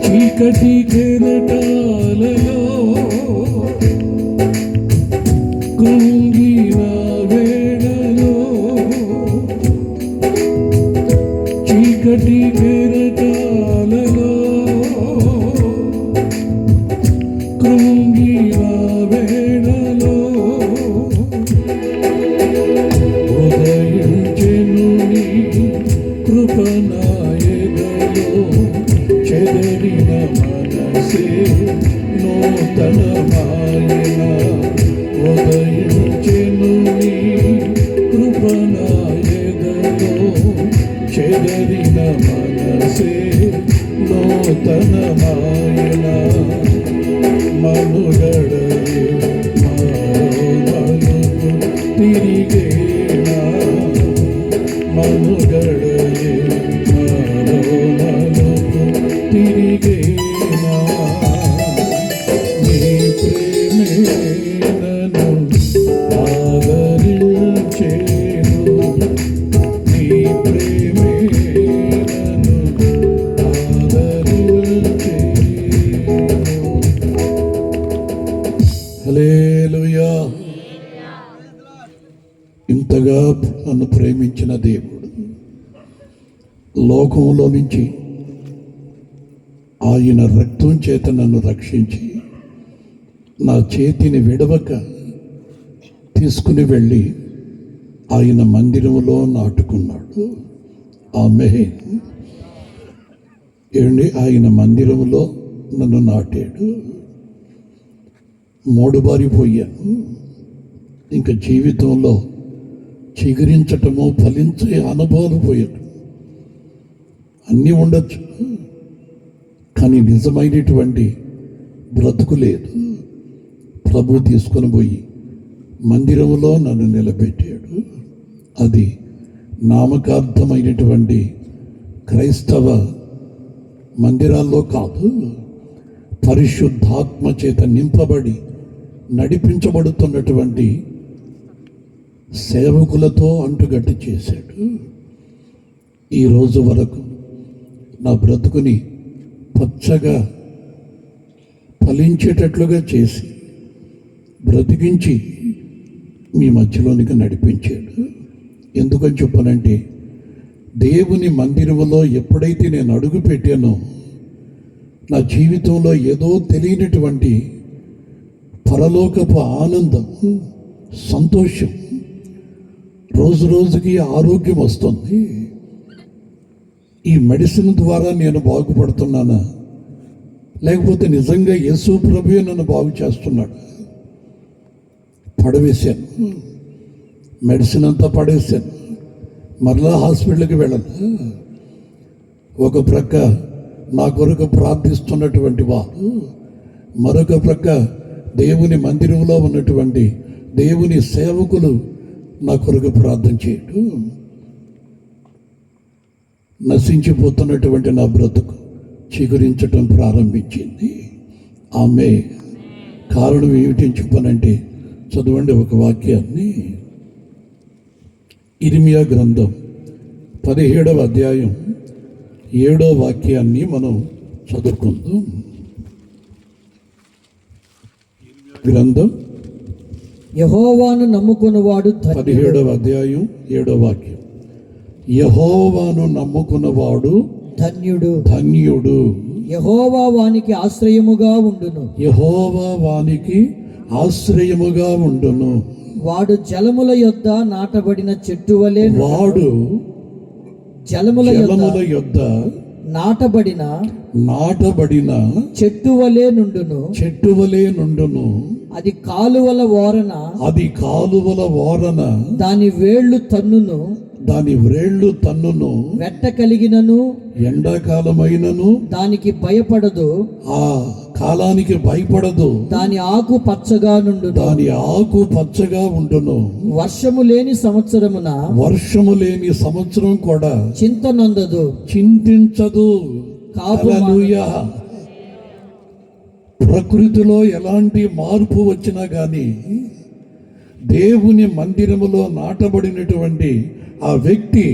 చీకటి కెరటాలలో కృంగిన మాయన మనుగడయే మలుపు తిరిగేనా మనుగడయే మలుపు తిరిగేనా నీ ప్రేమే నన్ను ఆదరించేను నీ ప్రేమే నన్ను ఆదరించేను. హల్లెలూయా. ఇంతగా నన్ను ప్రేమించిన దేవుడు లోకంలో నుంచి ఆయన రక్తం చేత నన్ను రక్షించి నా చేతిని విడవక తీసుకుని వెళ్ళి ఆయన మందిరంలో నాటుకున్నాడు. ఆమె ఏమండి, ఆయన మందిరంలో నన్ను నాటాడు. మూడుబారిపోయాను. ఇంకా జీవితంలో చిగురించటము ఫలించే అనుభవాలు పోయాడు. అన్నీ ఉండొచ్చు, కానీ నిజమైనటువంటి బ్రతుకు లేదు. ప్రభు తీసుకొని పోయి మందిరంలో నన్ను నిలబెట్టాడు. అది నామకార్థమైనటువంటి క్రైస్తవ మందిరాల్లో కాదు, పరిశుద్ధాత్మ చేత నింపబడి నడిపించబడుతున్నటువంటి సేవకులతో అంటుగట్టి చేశాడు. ఈరోజు వరకు నా బ్రతుకుని పచ్చగా ఫలించేటట్లుగా చేసి బ్రతికించి మీ మధ్యలోనికి నడిపించాడు. ఎందుకని చెప్పనంటే, దేవుని మందిరంలో ఎప్పుడైతే నేను అడుగు పెట్టానో నా జీవితంలో ఏదో తెలియనటువంటి పరలోకపు ఆనందం, సంతోషం, రోజు రోజుకి ఆరోగ్యం వస్తుంది. ఈ మెడిసిన్ ద్వారా నేను బాగుపడుతున్నానా, లేకపోతే నిజంగా యేసు ప్రభువే నన్ను బాగు చేస్తున్నాడు? పడవేశాను, మెడిసిన్ అంతా పడేశాను, మరలా హాస్పిటల్కి వెళ్ళను. ఒక ప్రక్క నా కొరకు ప్రార్థిస్తున్నటువంటి వారు, మరొక ప్రక్క దేవుని మందిరంలో ఉన్నటువంటి దేవుని సేవకులు నా కొరకు ప్రార్థన చేయటం. నశించిపోతున్నటువంటి నా బ్రతుకు చిగురించటం ప్రారంభించింది. ఆమె కారణం ఏమిటి చెప్పనంటే, చదవండి ఒక వాక్యాన్ని. ఇర్మియా గ్రంథం 17వ అధ్యాయం 7వ వాక్యాన్ని మనం చదువుకుందాం. గ్రంథం యెహోవాను నమ్ముకున్నవాడు 17వ అధ్యాయం 7వ వాక్యం. యెహోవాను నమ్ముకున్నవాడు ధన్యుడు. ధన్యుడు. యెహోవా వానికి ఆశ్రయముగా ఉండును. యెహోవా వానికి ఆశ్రయముగా ఉండును. వాడు జలముల యొద్ద నాటబడిన చెట్టు వలె, వాడు జలముల యొద్ద నాటబడిన చెట్టు వలె నుండును. చెట్టు వలె నుండును. అది కాలువల ఓరన దాని వేళ్ళు తన్నును. వెట్ట కలిగినను ఎండాకాలమైనను దానికి భయపడదు. ఆ కాలానికి భయపడదు. దాని ఆకు పచ్చగా ఉండును. వర్షము లేని సంవత్సరం కూడా చింతించదు. హల్లెలూయా. ప్రకృతిలో ఎలాంటి మార్పు వచ్చినా కానీ దేవుని మందిరములో నాటబడినటువంటి ఆ వ్యక్తి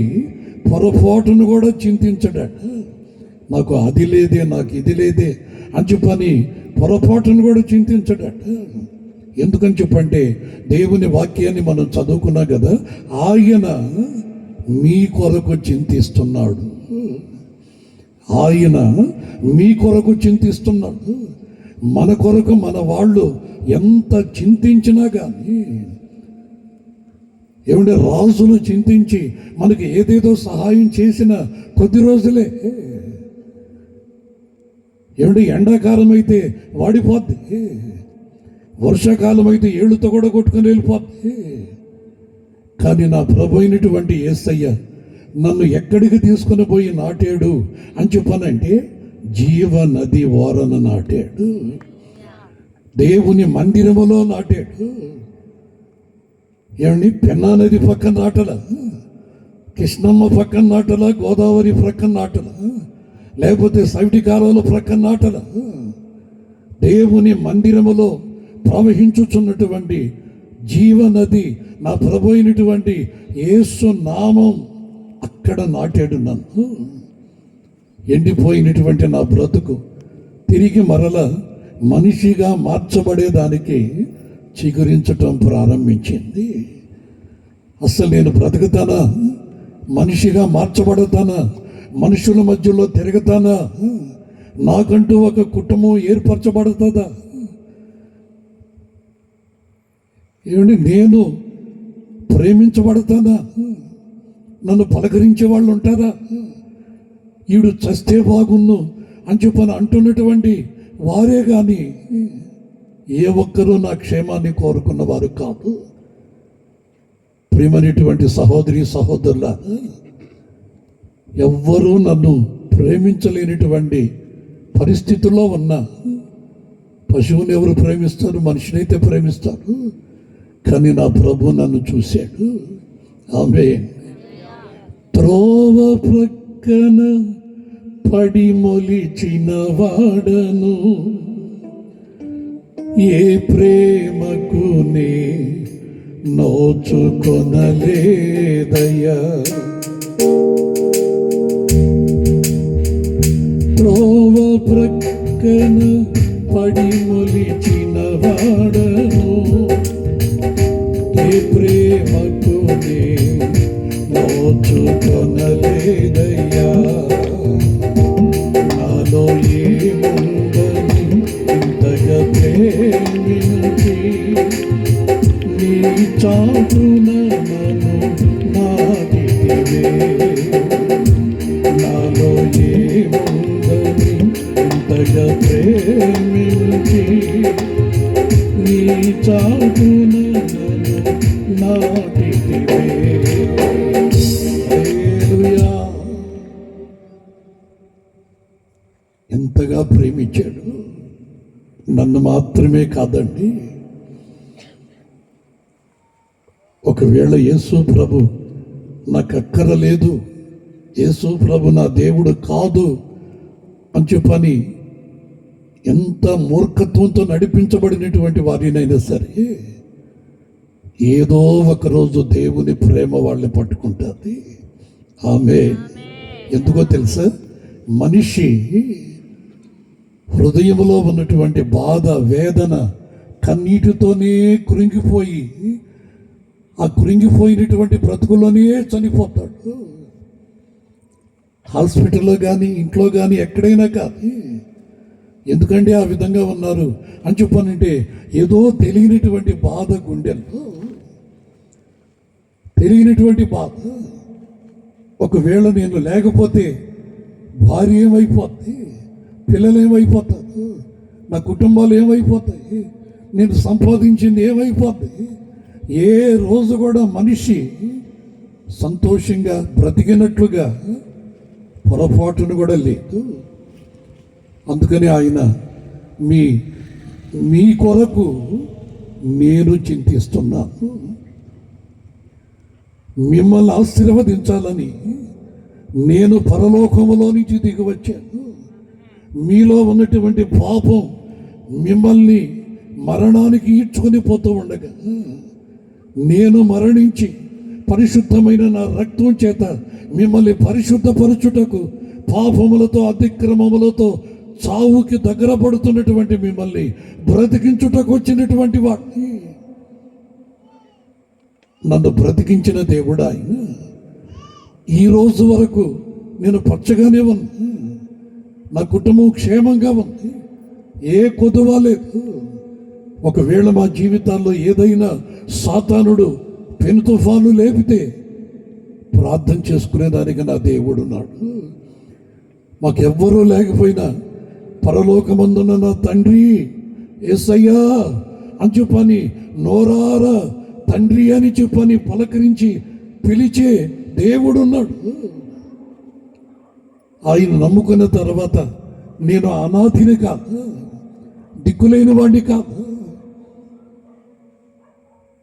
పొరపాటును కూడా చింతించడట. నాకు అది లేదే, నాకు ఇది లేదే అని చెప్పని పొరపాటును కూడా చింతించడట. ఎందుకని చెప్పంటే, దేవుని వాక్యాన్ని మనం చదువుకున్నాం కదా, ఆయన మీ కొరకు చింతిస్తున్నాడు. ఆయన మీ కొరకు చింతిస్తున్నాడు. మన కొరకు మన వాళ్ళు ఎంత చింతించినా కానీ, ఏమంటే రాజులు చింతించి మనకి ఏదేదో సహాయం చేసిన కొద్ది రోజులే. ఏమంటే ఎండాకాలం అయితే వాడిపోద్ది, వర్షాకాలం అయితే ఏళ్ళుతో కూడా కొట్టుకొని వెళ్ళిపోద్ది. కానీ నా ప్రభు అయినటువంటి యేసయ్య నన్ను ఎక్కడికి తీసుకుని పోయి నాటాడు అని చెప్పానంటే, జీవ నది ఓరన నాటాడు, దేవుని మందిరములో నాటాడు. ఏమండి, పెన్నా నది పక్కన నాటల, కృష్ణమ్మ పక్కన నాటల, గోదావరి ప్రక్కన నాటల, లేకపోతే సవిటి కాలువల ప్రక్కన నాటల. దేవుని మందిరములో ప్రవహించుచున్నటువంటి జీవనది నా ప్రభు అయినటువంటి యేసు నామం అక్కడ నాటాడు నన్ను. ఎండిపోయినటువంటి నా బ్రతుకు తిరిగి మరల మనిషిగా మార్చబడేదానికి చిగురించటం ప్రారంభించింది. అసలు నేను బ్రతుకుతానా, మనిషిగా మార్చబడతానా, మనుషుల మధ్యలో తిరుగుతానా, నాకంటూ ఒక కుటుంబం ఏర్పరచబడుతుందా? ఏమండి, నేను ప్రేమించబడతానా? నన్ను పలకరించే వాళ్ళు ఉంటారా? ఈడు చస్తే బాగున్ను అని చెప్పని అంటున్నటువంటి వారే కానీ ఏ ఒక్కరూ నా క్షేమాన్ని కోరుకున్న వారు కాదు. ప్రియమైనటువంటి సహోదరి సహోదరుల, ఎవ్వరూ నన్ను ప్రేమించలేనిటువంటి పరిస్థితుల్లో ఉన్నా, పశువుని ఎవరు ప్రేమిస్తారు? మనిషినైతే ప్రేమిస్తారు. కానీ నా ప్రభు నన్ను చూశాడు. ఆమేన్. త్రోవ ప్రక్కన పడి మొలిచిన వాడను, ఏ ప్రేమకు నే నోచుకొనలేదయ్యా. త్రోవ ప్రక్కన పడి మొలిచిన వాడను, ఏ ప్రేమకు నే నోచుకొనలేదయ్యా. నాలో ఏముందని ఇంతగా ప్రేమించి నీ చాటున నన్ను నాటితివే. నాలో ఏముందని ఇంతగా ప్రేమించి నీ చాటున నన్ను నాటితివే. హల్లెలూయా. ఎంతగా ప్రేమించాడు నన్ను మాత్రమే కాదండి. ఒకవేళ యేసు ప్రభు నాకు అక్కరలేదు, యేసు ప్రభు నా దేవుడు కాదు అని చెప్పని ఎంత మూర్ఖత్వంతో నడిపించబడినటువంటి వారినైనా సరే, ఏదో ఒకరోజు దేవుని ప్రేమ వాళ్ళని పట్టుకుంటుంది. ఆమేన్. ఎందుకో తెలుసా? మనిషి హృదయంలో ఉన్నటువంటి బాధ, వేదన, కన్నీటితోనే కృంగిపోయి ఆ కృంగిపోయినటువంటి బ్రతుకులోనే చనిపోతాడు. హాస్పిటల్లో కానీ ఇంట్లో కానీ ఎక్కడైనా కానీ. ఎందుకంటే ఆ విధంగా ఉన్నారు అని చెప్పానంటే, ఏదో తెలియనటువంటి బాధ, గుండెల్లో తెలియనటువంటి బాధ. ఒకవేళ నేను లేకపోతే భార్య ఏమైపోద్ది, పిల్లలు ఏమైపోతారు, నా కుటుంబాలు ఏమైపోతాయి, నేను సంపాదించింది ఏమైపోద్ది? ఏ రోజు కూడా మనిషి సంతోషంగా బ్రతికినట్లుగా పొరపాటును కూడా లేదు. అందుకని ఆయన మీ కొరకు నేను చింతిస్తున్నాను, మిమ్మల్ని ఆశీర్వదించాలని నేను పరలోకములో నుంచి దిగి వచ్చాను. మీలో ఉన్నటువంటి పాపం మిమ్మల్ని మరణానికి ఈడ్చుకొని పోతూ ఉండగా, నేను మరణించి పరిశుద్ధమైన నా రక్తం చేత మిమ్మల్ని పరిశుద్ధపరచుటకు, పాపములతో అతిక్రమములతో చావుకి దగ్గర పడుతున్నటువంటి మిమ్మల్ని బ్రతికించుటకు వచ్చినటువంటి వాడిని. నన్ను బ్రతికించిన దేవుడు ఆయన. ఈ రోజు వరకు నేను పచ్చగానే ఉన్నా, నా కుటుంబం క్షేమంగా ఉంది, ఏ కొదువ లేదు. ఒకవేళ మా జీవితాల్లో ఏదైనా సాతానుడు పెను తుఫాను లేపితే ప్రార్థన చేసుకునేదానికి నా దేవుడు ఉన్నాడు. మాకెవ్వరూ లేకపోయినా పరలోకమందున్న నా తండ్రి యేసయ్యా అని చెప్పని నోరారా తండ్రి అని చెప్పని పలకరించి పిలిచే దేవుడు ఉన్నాడు. ఆయన నమ్ముకున్న తర్వాత నేను అనాథిని కాదు, దిక్కులేని వాడిని కాదు,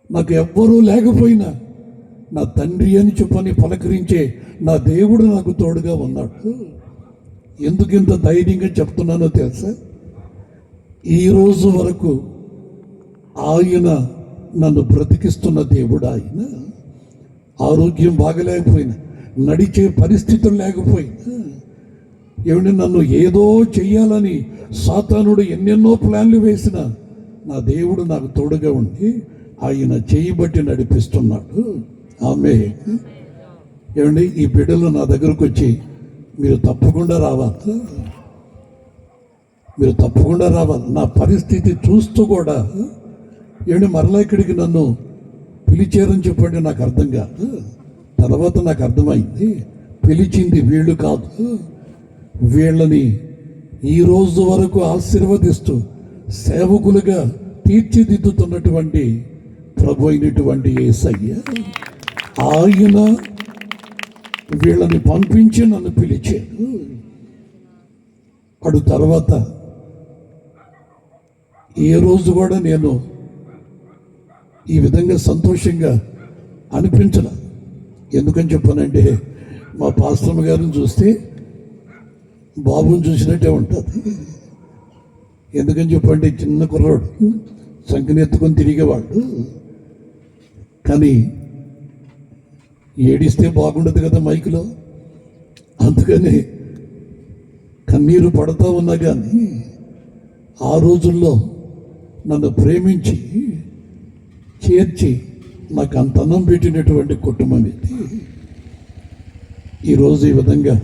నాకు ఎవ్వరూ లేకపోయినా నా తండ్రి అని చెప్పని పలకరించే నా దేవుడు నాకు తోడుగా ఉన్నాడు. ఎందుకు ఇంత ధైర్యంగా చెప్తున్నానో తెలుసా? ఈ రోజు వరకు ఆయన నన్ను బ్రతికిస్తున్న దేవుడు. ఆయన ఆరోగ్యం బాగలేకపోయినా, నడిచే పరిస్థితులు లేకపోయినా, ఏమంటే నన్ను ఏదో చెయ్యాలని సాతానుడు ఎన్నెన్నో ప్లాన్లు వేసిన నా దేవుడు నాకు తోడుగా ఉండి ఆయన చేయబట్టి నడిపిస్తున్నాడు. ఆమె ఏమండి, ఈ బిడ్డలు నా దగ్గరకు వచ్చి మీరు తప్పకుండా రావాలి, మీరు తప్పకుండా రావాలి. నా పరిస్థితి చూస్తూ కూడా ఏమండి మరలా ఇక్కడికి నన్ను పిలిచారని చెప్పండి నాకు అర్థం కాదు. తర్వాత నాకు అర్థమైంది, పిలిచింది వీళ్ళు కాదు, వీళ్ళని ఈ రోజు వరకు ఆశీర్వదిస్తూ సేవకులుగా తీర్చిదిద్దుతున్నటువంటి ప్రభు అయినటువంటి యేసయ్య ఆయన వీళ్ళని పంపించి నన్ను పిలిచాడు. అడు తర్వాత ఏ రోజు కూడా నేను ఈ విధంగా సంతోషంగా అనిపించల. ఎందుకని చెప్పానంటే మా పాస్టమ్మ గారిని చూస్తే బాబుని చూసినట్టే ఉంటుంది. ఎందుకని చెప్పంటే చిన్న కుర్రాడు సంఖ్యను ఎత్తుకొని తిరిగేవాడు, కానీ ఏడిస్తే బాగుండదు కదా మైకులో, అందుకని కన్నీరు పడతా ఉన్నా కానీ ఆ రోజుల్లో నన్ను ప్రేమించి చేర్చి నాకు అంత అన్నం పెట్టినటువంటి కుటుంబం ఇది. ఈరోజు ఈ విధంగా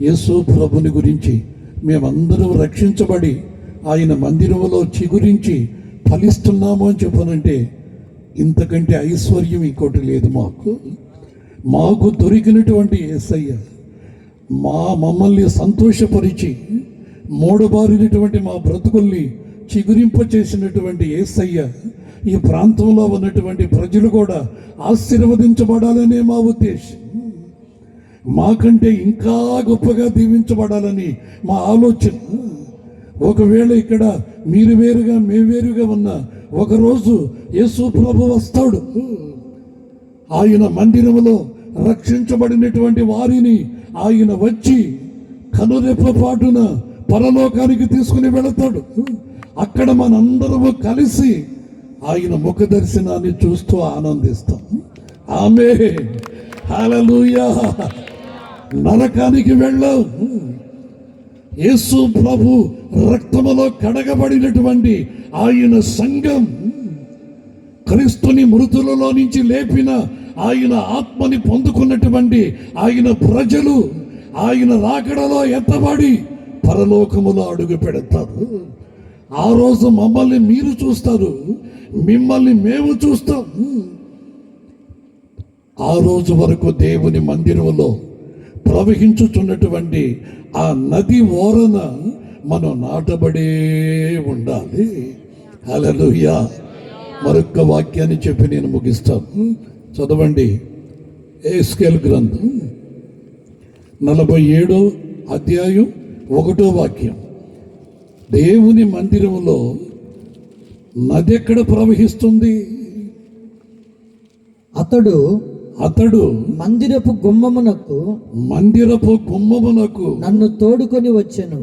యేసు ప్రభుని గురించి మేమందరం రక్షించబడి ఆయన మందిరంలో చిగురించి ఫలిస్తున్నాము అని చెప్పానంటే ఇంతకంటే ఐశ్వర్యం ఇంకోటి లేదు. మాకు దొరికినటువంటి యేసయ్య మమ్మల్ని సంతోషపరిచి మూడబారినటువంటి మా బ్రతుకుల్ని చిగురింప చేసినటువంటి యేసయ్య ఈ ప్రాంతంలో ఉన్నటువంటి ప్రజలు కూడా ఆశీర్వదించబడాలనే మా ఉద్దేశం. మాకంటే ఇంకా గొప్పగా దీవించబడాలని మా ఆలోచన. ఒకవేళ ఇక్కడ మీరు వేరుగా మేము వేరుగా ఉన్న ఒకరోజు యేసు ప్రభు వస్తాడు. ఆయన మందిరంలో రక్షించబడినటువంటి వారిని ఆయన వచ్చి కనురెప్పపాటున పరలోకానికి తీసుకుని వెళతాడు. అక్కడ మనందరము కలిసి ఆయన ముఖ దర్శనాన్ని చూస్తూ ఆనందిస్తాం. ఆమేన్, హల్లెలూయా. నరకానికి వెళ్ళాం. యేసు ప్రభు రక్తములో కడగబడినటువంటి ఆయన సంఘం, క్రీస్తుని మృతులలో నుంచి లేపిన ఆయన ఆత్మని పొందుకున్నటువంటి ఆయన ప్రజలు ఆయన రాకడలో ఎత్తబడి పరలోకములో అడుగు పెడతారు. ఆ రోజు మమ్మల్ని మీరు చూస్తారు, మిమ్మల్ని మేము చూస్తాం. ఆ రోజు వరకు దేవుని మందిరంలో ప్రవహించుచున్నటువంటి ఆ నది ఓరన మనం నాటబడే ఉండాలి. హల్లెలూయా. మరొక్క వాక్యాన్ని చెప్పి నేను ముగిస్తాను. చదవండి ఎహెజ్కేలు గ్రంథం 47వ అధ్యాయం 1వ వాక్యం. దేవుని మందిరంలో నది ఎక్కడ ప్రవహిస్తుంది? అతడు మందిరపు గుమ్మమునకు నన్ను తోడుకొని వచ్చెను.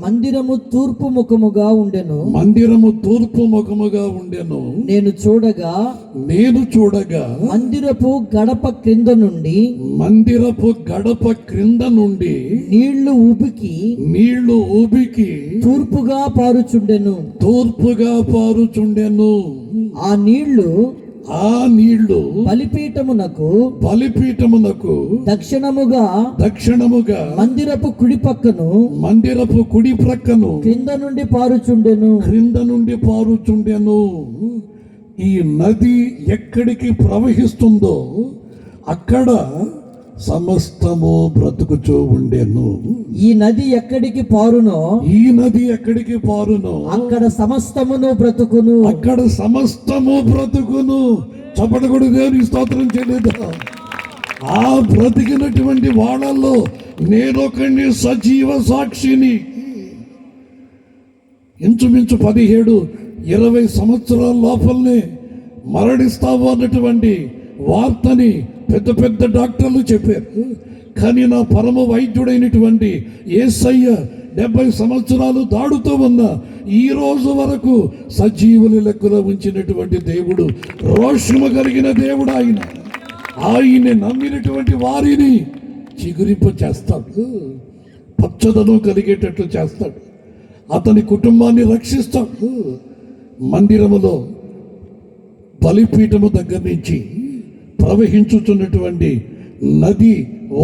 మందిరము తూర్పు ముఖముగా ఉండెను. నేను చూడగా మందిరపు గడప క్రింద నుండి నీళ్లు ఉబికి తూర్పుగా పారుచుండెను. ఆ నీళ్లు బలిపీఠమునకు దక్షిణముగా మందిరపు కుడి ప్రక్కను క్రింద నుండి పారుచుండెను. ఈ నది ఎక్కడికి ప్రవహిస్తుందో అక్కడ సమస్తము బ్రతుకుచూ ఉండెను. ఈ నది ఎక్కడికి పారునో అక్కడ సమస్తము బ్రతుకును. చప్పటగుడు దేవుని స్తోత్రం చేయలేదా? ఆ బ్రతికినటువంటి వాళ్ళల్లో నేనొకడిని సజీవ సాక్షిని. ఇంచుమించు 17-20 సంవత్సరాల లోపలనే మరణిస్తావు అన్నటువంటి వార్తని పెద్ద పెద్ద డాక్టర్లు చెప్పారు. కానీ నా పరమ వైద్యుడైనటువంటి యేసయ్య 70 సంవత్సరాలు దాడుతూ ఉన్న ఈ రోజు వరకు సజీవుల లెక్కలో ఉంచినటువంటి దేవుడు, రోషము కలిగిన దేవుడు ఆయన. ఆయన్ని నమ్మినటువంటి వారిని చిగురింప చేస్తాడు, పచ్చదనం కలిగేటట్లు చేస్తాడు, అతని కుటుంబాన్ని రక్షిస్తాడు. మందిరములో బలిపీఠము దగ్గర నుంచి ప్రవహించుతున్నటువంటి నది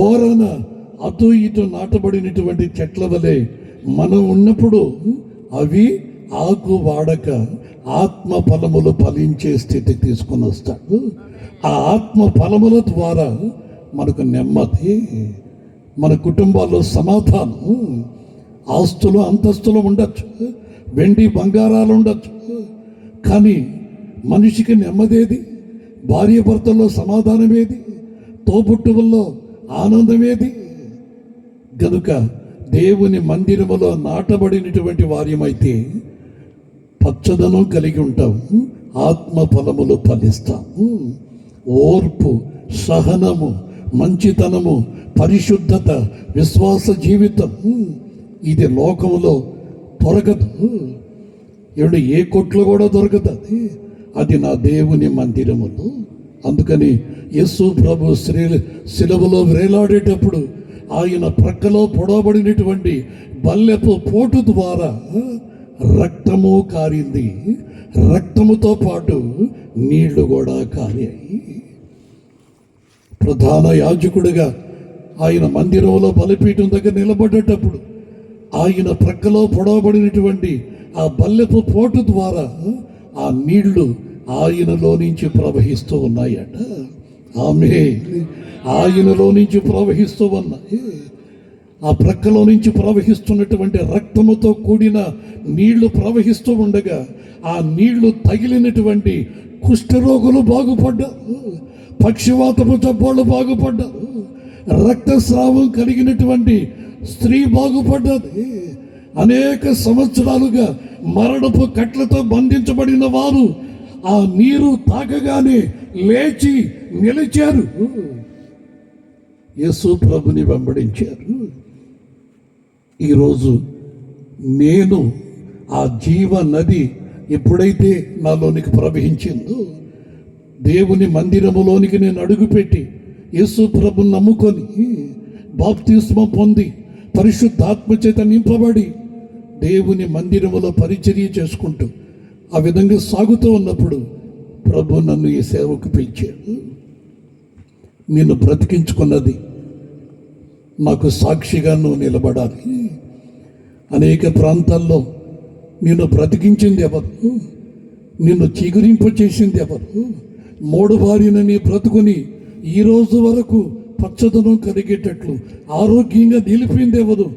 ఓరన అటు ఇటు నాటబడినటువంటి చెట్ల వలె మనం ఉన్నప్పుడు అవి ఆకు వాడక ఆత్మ ఫలములు ఫలించే స్థితికి తీసుకొని వస్తాడు. ఆ ఆత్మ ఫలముల ద్వారా మనకు నెమ్మది, మన కుటుంబాల్లో సమాధానం, ఆస్తులు అంతస్తులు ఉండొచ్చు, వెండి బంగారాలు ఉండొచ్చు, కానీ మనిషికి నెమ్మదేది? భార్య భర్తల్లో సమాధానమేది? తోబుట్టువుల్లో ఆనందమేది? గనుక దేవుని మందిరములో నాటబడినటువంటి వార్యమైతే పచ్చదనం కలిగి ఉంటాం, ఆత్మ ఫలములు ఫలిస్తాము. ఓర్పు, సహనము, మంచితనము, పరిశుద్ధత, విశ్వాస జీవితం ఇది లోకములో దొరకదు. ఏడు ఏ కొట్లు కూడా దొరకదు. అది నా దేవుని మందిరములు. అందుకని యేసు ప్రభు శిలువలో వేలాడేటప్పుడు ఆయన ప్రక్కలో పొడవబడినటువంటి బల్లెపు పోటు ద్వారా రక్తము కారింది, రక్తముతో పాటు నీళ్లు కూడా కారాయి. ప్రధాన యాజకుడిగా ఆయన మందిరంలో బలిపీఠం దగ్గర నిలబడేటప్పుడు ఆయన ప్రక్కలో పొడవబడినటువంటి ఆ బల్లెపు పోటు ద్వారా ఆ నీళ్లు ఆయనలో నుంచి ప్రవహిస్తూ ఉన్నాయట. ఆమె ఆయనలో నుంచి ప్రవహిస్తూ ఉన్నాయి. ఆ ప్రక్కలో నుంచి ప్రవహిస్తున్నటువంటి రక్తముతో కూడిన నీళ్లు ప్రవహిస్తూ ఉండగా ఆ నీళ్లు తగిలినటువంటి కుష్ఠరోగులు బాగుపడ్డారు, పక్షివాతపు జబ్బోళ్ళు బాగుపడ్డారు, రక్తస్రావం కలిగినటువంటి స్త్రీ బాగుపడ్డది. అనేక సంవత్సరాలుగా మరణపు కట్లతో బంధించబడిన వారు ఆ నీరు తాకగానే లేచి నిలిచారు, యేసు ప్రభుని వెంబడించారు. ఈరోజు నేను ఆ జీవ నది ఎప్పుడైతే నాలోనికి ప్రవహించిందో, దేవుని మందిరములోనికి నేను అడుగుపెట్టి యేసు ప్రభుని నమ్ముకొని బాప్తిస్మ పొంది పరిశుద్ధాత్మ చేత నింపబడి దేవుని మందిరములో పరిచర్య చేసుకుంటూ ఆ విధంగా సాగుతూ ఉన్నప్పుడు ప్రభు నన్ను ఈ సేవకు పిలిచాడు. నిన్ను బ్రతికించుకున్నది నాకు సాక్షిగా నువ్వు నిలబడాలి. అనేక ప్రాంతాల్లో నిన్ను బ్రతికించింది ఎవరు? నిన్ను చిగురింపు చేసింది ఎవరు? మూడు బారిన నీ బ్రతుకుని ఈ రోజు వరకు పచ్చదనం కలిగేటట్లు ఆరోగ్యంగా నిలిపింది ఎవరు?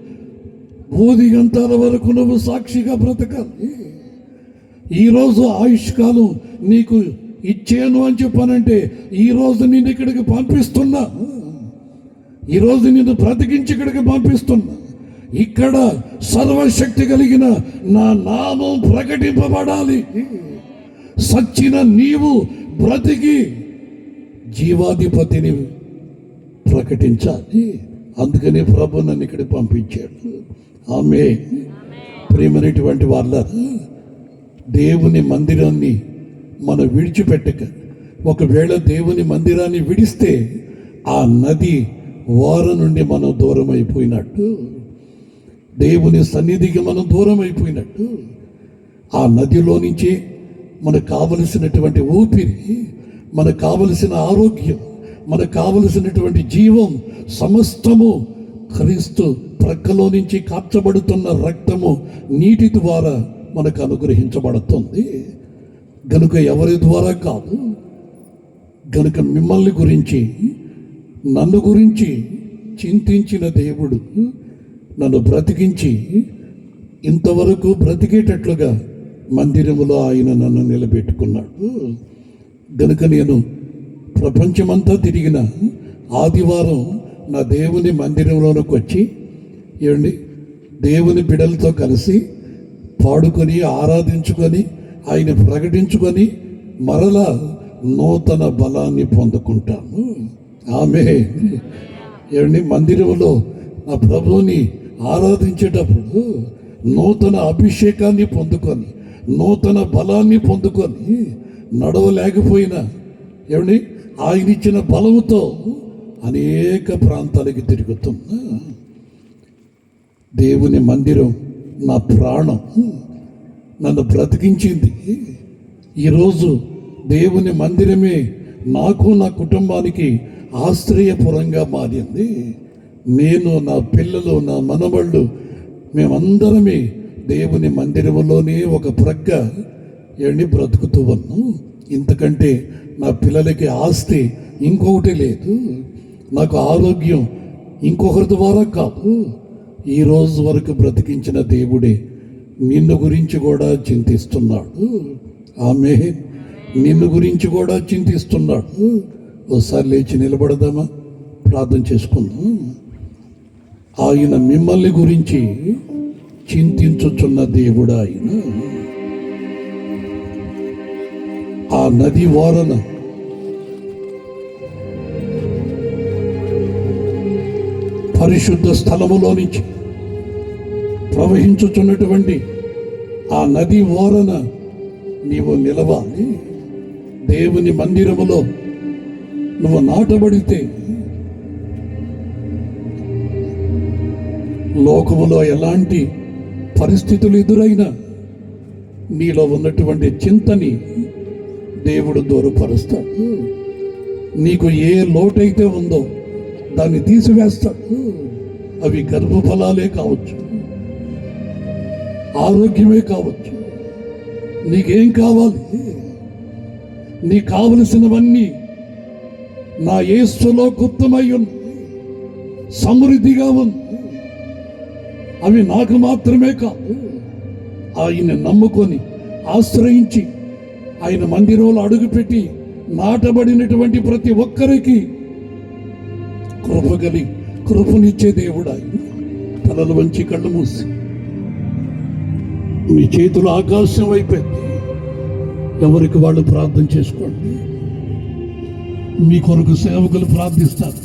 బోధి గంటల వరకు నువ్వు సాక్షిగా బ్రతకాలి. ఈరోజు ఆయుష్కాలం నీకు ఇచ్చాను అని చెప్పానంటే ఈరోజు నేను ఇక్కడికి పంపిస్తున్నా, ఈరోజు నిన్ను బ్రతికించి ఇక్కడికి పంపిస్తున్నా. ఇక్కడ సర్వశక్తి కలిగిన నా నామం ప్రకటింపబడాలి. సచ్చిన నీవు బ్రతికి జీవాధిపతిని ప్రకటించాలి. అందుకని ప్రభు నన్ను ఇక్కడ పంపించాడు. ఆమె ప్రియమైనటువంటి వాళ్ళ దేవుని మందిరాన్ని మనం విడిచిపెట్టక, ఒకవేళ దేవుని మందిరాన్ని విడిస్తే ఆ నది వార నుండి మనం దూరం అయిపోయినట్టు, దేవుని సన్నిధికి మనం దూరం అయిపోయినట్టు. ఆ నదిలో నుంచి మనకు కావలసినటువంటి ఊపిరి, మనకు కావలసిన ఆరోగ్యం, మనకు కావలసినటువంటి జీవం సమస్తము క్రీస్తు ప్రక్కలో నుంచి కార్చబడుతున్న రక్తము నీటి ద్వారా మనకు అనుగ్రహించబడుతుంది. గనుక ఎవరి ద్వారా కాదు, గనుక మిమ్మల్ని గురించి నన్ను గురించి చింతించిన దేవుడు నన్ను బ్రతికించి ఇంతవరకు బ్రతికేటట్లుగా మందిరములో ఆయన నన్ను నిలబెట్టుకున్నాడు. గనుక నేను ప్రపంచమంతా తిరిగిన ఆదివారం నా దేవుని మందిరంలోనికి వచ్చి ఏమండి దేవుని బిడ్డలతో కలిసి పాడుకొని ఆరాధించుకొని ఆయన ప్రకటించుకొని మరలా నూతన బలాన్ని పొందుకుంటాము. ఆమె ఏమండి మందిరంలో నా ప్రభువుని ఆరాధించేటప్పుడు నూతన అభిషేకాన్ని పొందుకొని నూతన బలాన్ని పొందుకొని నడవలేకపోయినా ఏమండి ఆయన ఇచ్చిన బలముతో అనేక ప్రాంతాలకి తిరుగుతున్నా. దేవుని మందిరం నా ప్రాణం, నన్ను బ్రతికించింది. ఈరోజు దేవుని మందిరమే నాకు నా కుటుంబానికి ఆశ్రయపురంగా మారింది. నేను, నా పిల్లలు, నా మనవళ్ళు మేమందరమే దేవుని మందిరంలోనే ఒక ప్రక్క ఏమి బ్రతుకుతూ ఉన్నాం. ఇంతకంటే నా పిల్లలకి ఆస్తి ఇంకొకటి లేదు, నాకు ఆరోగ్యం ఇంకొకరి ద్వారా కాదు. ఈ రోజు వరకు బ్రతికించిన దేవుడే నిన్ను గురించి కూడా చింతిస్తున్నాడు. ఆమె నిన్ను గురించి కూడా చింతిస్తున్నాడు. ఒకసారి లేచి నిలబడదామా, ప్రార్థన చేసుకుందాం. ఆయన మిమ్మల్ని గురించి చింతించుచున్న దేవుడు ఆయన. ఆ నది వారన పరిశుద్ధ స్థలములో నుంచి ప్రవహించుచున్నటువంటి ఆ నది ఓరన నీవు నిలవాలి. దేవుని మందిరములో నువ్వు నాటబడితే లోకములో ఎలాంటి పరిస్థితులు ఎదురైనా నీలో ఉన్నటువంటి చింతని దేవుడు దూరపరుస్తాడు. నీకు ఏ లోటైతే ఉందో దాన్ని తీసివేస్తాడు. అవి గర్భఫలాలే కావచ్చు, ఆరోగ్యమే కావచ్చు, నీకేం కావాలి, నీకు కావలసినవన్నీ నా యేసులో గుప్తమై ఉంది, సమృద్ధిగా ఉంది. అవి నాకు మాత్రమే కాదు, ఆయన నమ్ముకొని ఆశ్రయించి ఆయన మందిరంలో అడుగుపెట్టి నాటబడినటువంటి ప్రతి ఒక్కరికి కృపనిచ్చే దేవుడు ఆయన. తలలు వంచి కళ్ళు మూసి మీ చేతులు ఆకాశం వైపెత్తి ఎవరికి వాళ్ళు ప్రార్థన చేసుకోండి. మీ కొరకు సేవకులు ప్రార్థిస్తారు.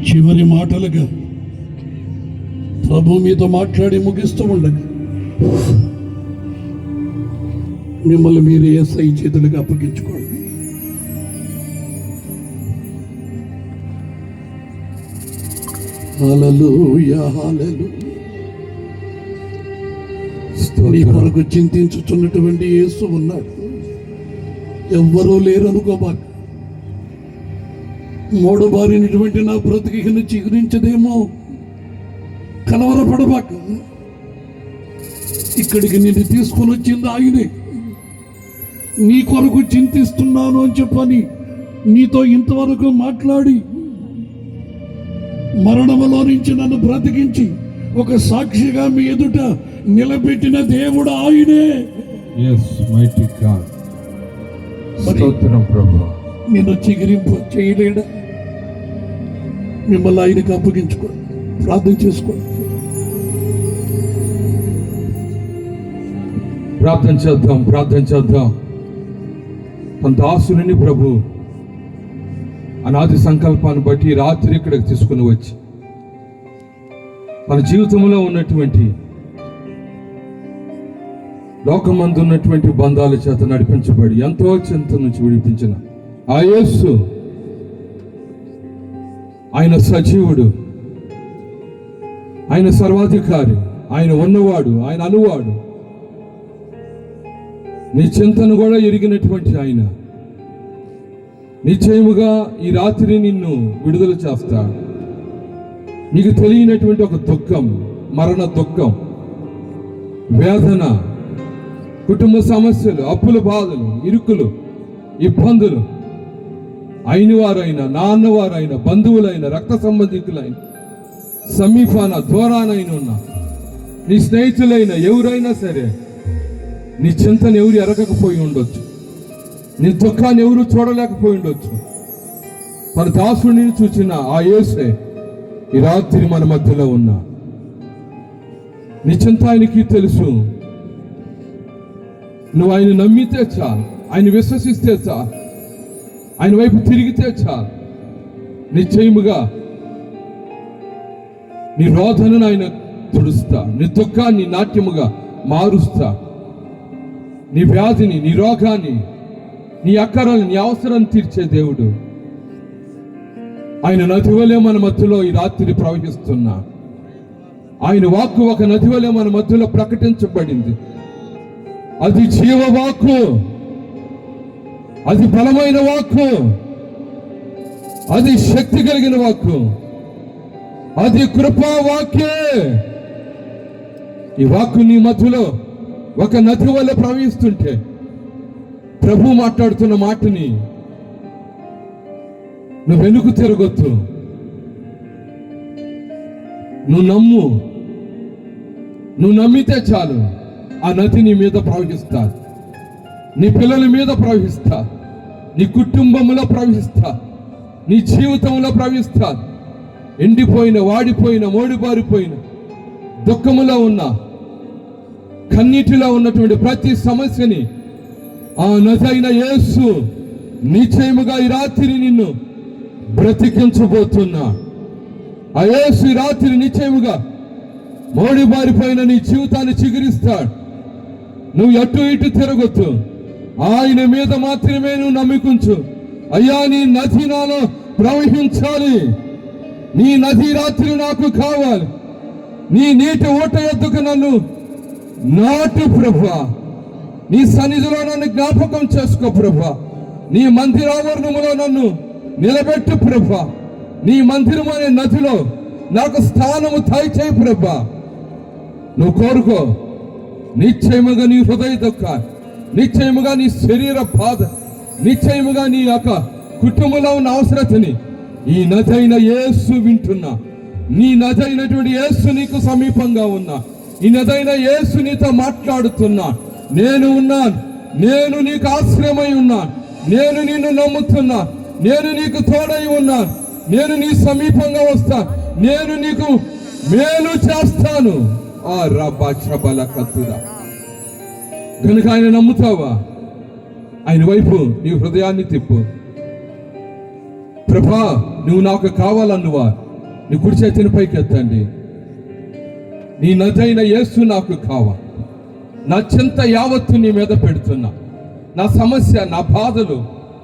చివరి మాటలుగా ప్రభు మీతో మాట్లాడి ముగిస్తూ ఉండగా మిమ్మల్ని మీరు యేసయ్య చేతులకు అప్పగించుకోండి. హల్లెలూయా, హల్లెలూయా. నీ కొరకు చింతించుచున్నటువంటి యేసు ఉన్నాడు. ఎవ్వరూ లేరు అనుకోబాక. మూడబారినటువంటి నా బ్రతికిని చిగురించదేమో కలవరపడబాక. ఇక్కడికి నిన్ను తీసుకొని వచ్చింది ఆయనే. నీ కొరకు చింతిస్తున్నాను అని చెప్పని నీతో ఇంతవరకు మాట్లాడి మరణములో నుంచి నన్ను బ్రతికించి ఒక సాక్షిగా మీ ఎదుట నిలబెట్టిన దేవుడు ఆయనే. నిన్ను చిగిరింపు చేయలేడా? మిమ్మల్ని ఆయనకు అప్పగించుకోండి, ప్రార్థన చేసుకోండి. ప్రార్థన చేద్దాం. తన దాసుని ప్రభు అనాది సంకల్పాన్ని బట్టి రాత్రి ఇక్కడికి తీసుకుని వచ్చి తన జీవితంలో ఉన్నటువంటి లోకమందు ఉన్నటువంటి బంధాల చేత నడిపించబడి ఎంతో చింత నుంచి విడిపించిన ఆ యేసు ఆయన సజీవుడు, ఆయన సర్వాధికారి, ఆయన ఉన్నవాడు, ఆయన అనువాడు. నీ చింతను కూడా ఎరిగినటువంటి ఆయన నిశ్చయముగా ఈ రాత్రి నిన్ను విడుదల చేస్తాడు. నీకు తెలియనటువంటి ఒక దుఃఖం, మరణ దుఃఖం, వేదన, కుటుంబ సమస్యలు, అప్పుల బాధలు, ఇరుకులు, ఇబ్బందులు, అయిన వారైనా, నాన్నవారైనా, బంధువులైన, రక్త సంబంధికులైన, సమీపాన దూరానైనా ఉన్న నీ స్నేహితులైన ఎవరైనా సరే నీ చింతను ఎవరు ఎరగకపోయి ఉండొచ్చు, నీ దుఃఖాన్ని ఎవరు చూడలేకపోయి ఉండొచ్చు. తన దాసుడిని చూచిన ఆ యేసే ఈ రాత్రి మన మధ్యలో ఉన్నా. నిజంతా ఆయనకి తెలుసు. నువ్వు ఆయన నమ్మితే చాలు, ఆయన విశ్వసిస్తే చాలు, ఆయన వైపు తిరిగితే చాలు, నిశ్చయముగా నీ రోదనను ఆయన తుడుస్తా, నీ దుఃఖాన్ని నాట్యముగా మారుస్తా, నీ వ్యాధిని, నీ రోగాన్ని, నీ అక్కరాన్ని, నీ అవసరాన్ని తీర్చే దేవుడు. ఆయన నది వలె మన మధ్యలో ఈ రాత్రి ప్రవహిస్తున్నా. ఆయన వాక్కు ఒక నది వలె మన మధ్యలో ప్రకటించబడింది. అది జీవవాక్కు, అది బలమైన వాక్కు, అది శక్తి కలిగిన వాక్కు, అది కృపా వాక్యే. ఈ వాక్కు నీ మధ్యలో ఒక నది వల్ల ప్రవహిస్తుంటే ప్రభు మాట్లాడుతున్న మాటని నువ్వు వెనుక తిరగొద్దు. నువ్వు నమ్ము. నువ్వు నమ్మితే చాలు, ఆ నది నీ మీద ప్రవహిస్తా, నీ పిల్లల మీద ప్రవహిస్తా, నీ కుటుంబంలో ప్రవహిస్తా, నీ జీవితంలో ప్రవహిస్తా. ఎండిపోయిన, వాడిపోయిన, మోడిబారిపోయిన, దుఃఖములో ఉన్న, కన్నీటిలో ఉన్నటువంటి ప్రతి సమస్యని ఆ నదైన యేసు నిశ్చయముగా ఈ రాత్రి నిన్ను బ్రతికించబోతున్నా. ఆ యేసు ఈ రాత్రి నిశ్చయముగా మోడిబారిపోయిన నీ జీవితాన్ని చిగురిస్తాడు. నువ్వు అటు ఇటు తిరగొద్దు, ఆయన మీద మాత్రమే నువ్వు నమ్మికుంచు. అయ్యా, నీ నది నాలో ప్రవహించాలి, నీ నది రాత్రి నాకు కావాలి, నీ నీటి ఓట ఎద్దుకు నన్ను నాటు ప్రభువా, నీ సన్నిధిలో నన్ను జ్ఞాపకం చేసుకో ప్రభువా, నీ మందిరావరణములో నన్ను నిలబెట్టు ప్రభువా, నీ మందిరం అనే నదిలో నాకు స్థానము దయచేయి ప్రభువా. నువ్వు కోరుకో, నిశ్చయముగా నీ హృదయ దుఃఖాన్ని, నిశ్చయముగా నీ శరీర బాధ, నిశ్చయముగా నీ యొక్క కుటుంబంలో ఉన్న అవసరతని ఈ నదైన యేసు వింటున్నా. నీ నదైనటువంటి యేసు నీకు సమీపంగా ఉన్నా. ఈ నదైన యేసు నీతో మాట్లాడుతున్నా. నేను ఉన్నాను, నేను నీకు ఆశ్రయమై ఉన్నాను, నేను నిన్ను నమ్ముతున్నా, నేను నీకు తోడై ఉన్నాను, నేను నీ సమీపంగా వస్తాను, నేను నీకు మేలు చేస్తాను. ఆ రబ్బా శబల కత్తురా. కనుక ఆయన నమ్ముతావా? ఆయన వైపు నీ హృదయాన్ని తిప్పు. ప్రభా, నువ్వు నాకు కావాలన్నువా, నీ కుడి చేతిని పైకి ఎత్తండి. నీ నదైన యేసు నాకు కావాలి. నా చింత యావత్తు నీ మీద పెడుతున్నా. నా సమస్య, నా బాధలు,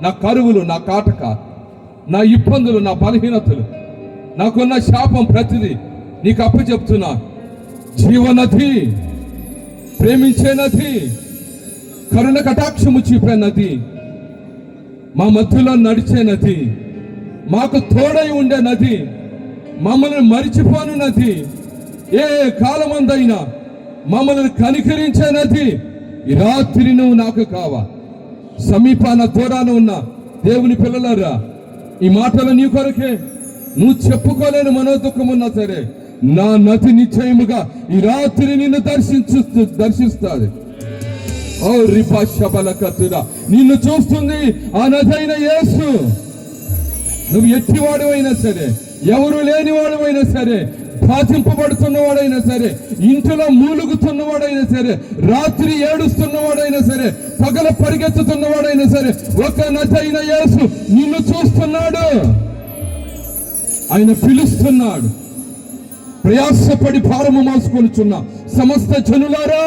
నా కరువులు, నా కాటక, నా ఇబ్బందులు, నా బలహీనతలు, నాకున్న శాపం ప్రతిదీ నీకు అప్పచెప్తున్నా. జీవనది, ప్రేమించే నది, కరుణ కటాక్షము చూపే నది, మా మధ్యలో నడిచే నది, మాకు తోడై ఉండే నది, మమ్మల్ని మరిచిపోను నది, ఏ కాలమందైనా మమ్మల్ని కనికరించే నది, ఈ రాత్రి నువ్వు నాకు కావా. సమీపాన దూరాన ఉన్న దేవుని పిల్లలారా, ఈ మాటలు నీ కొరకే. నువ్వు చెప్పుకోలేని మనోదుఖమున్నా సరే, నా నది నిశ్చయముగా ఈ రాత్రి నిన్ను దర్శిస్తుంది. ఓ రిపా శబల కత్తురా, నిన్ను చూస్తుంది ఆ నదైన యేసు. నువ్వు ఎట్టివాడు అయినా సరే, ఎవరు లేనివాడు అయినా సరే, బాధింపబడుతున్నవాడైనా సరే, ఇంటిలో మూలుగుతున్నవాడైనా సరే, రాత్రి ఏడుస్తున్నవాడైనా సరే, పగల పరిగెత్తుతున్నవాడైనా సరే, ఒక నదైన యేసు నిన్ను చూస్తున్నాడు. ఆయన పిలుస్తున్నాడు. ప్రయాసపడి భారము మోసుకొనుచున్న సమస్త జనులారా,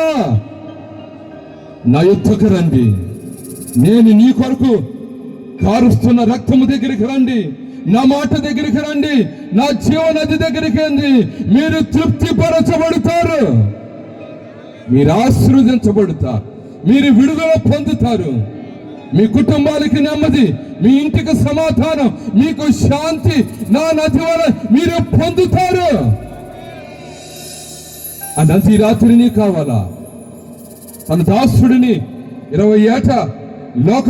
నా యుద్ధకు రండి. నేను నీ కొరకు కారుస్తున్న రక్తము దగ్గరికి రండి, నా మాట దగ్గరికి రండి, నా జీవనది దగ్గరికి రండి. మీరు తృప్తిపరచబడతారు, మీరు ఆశీర్వదించబడతారు, మీరు విడుదల పొందుతారు. మీ కుటుంబాలకి నెమ్మది, మీ ఇంటికి సమాధానం, మీకు శాంతి నా నది వల్ల మీరు పొందుతారు. ఆ నది రాత్రి నీ కావాలా? తన దాసుడిని 20 ఏట లోక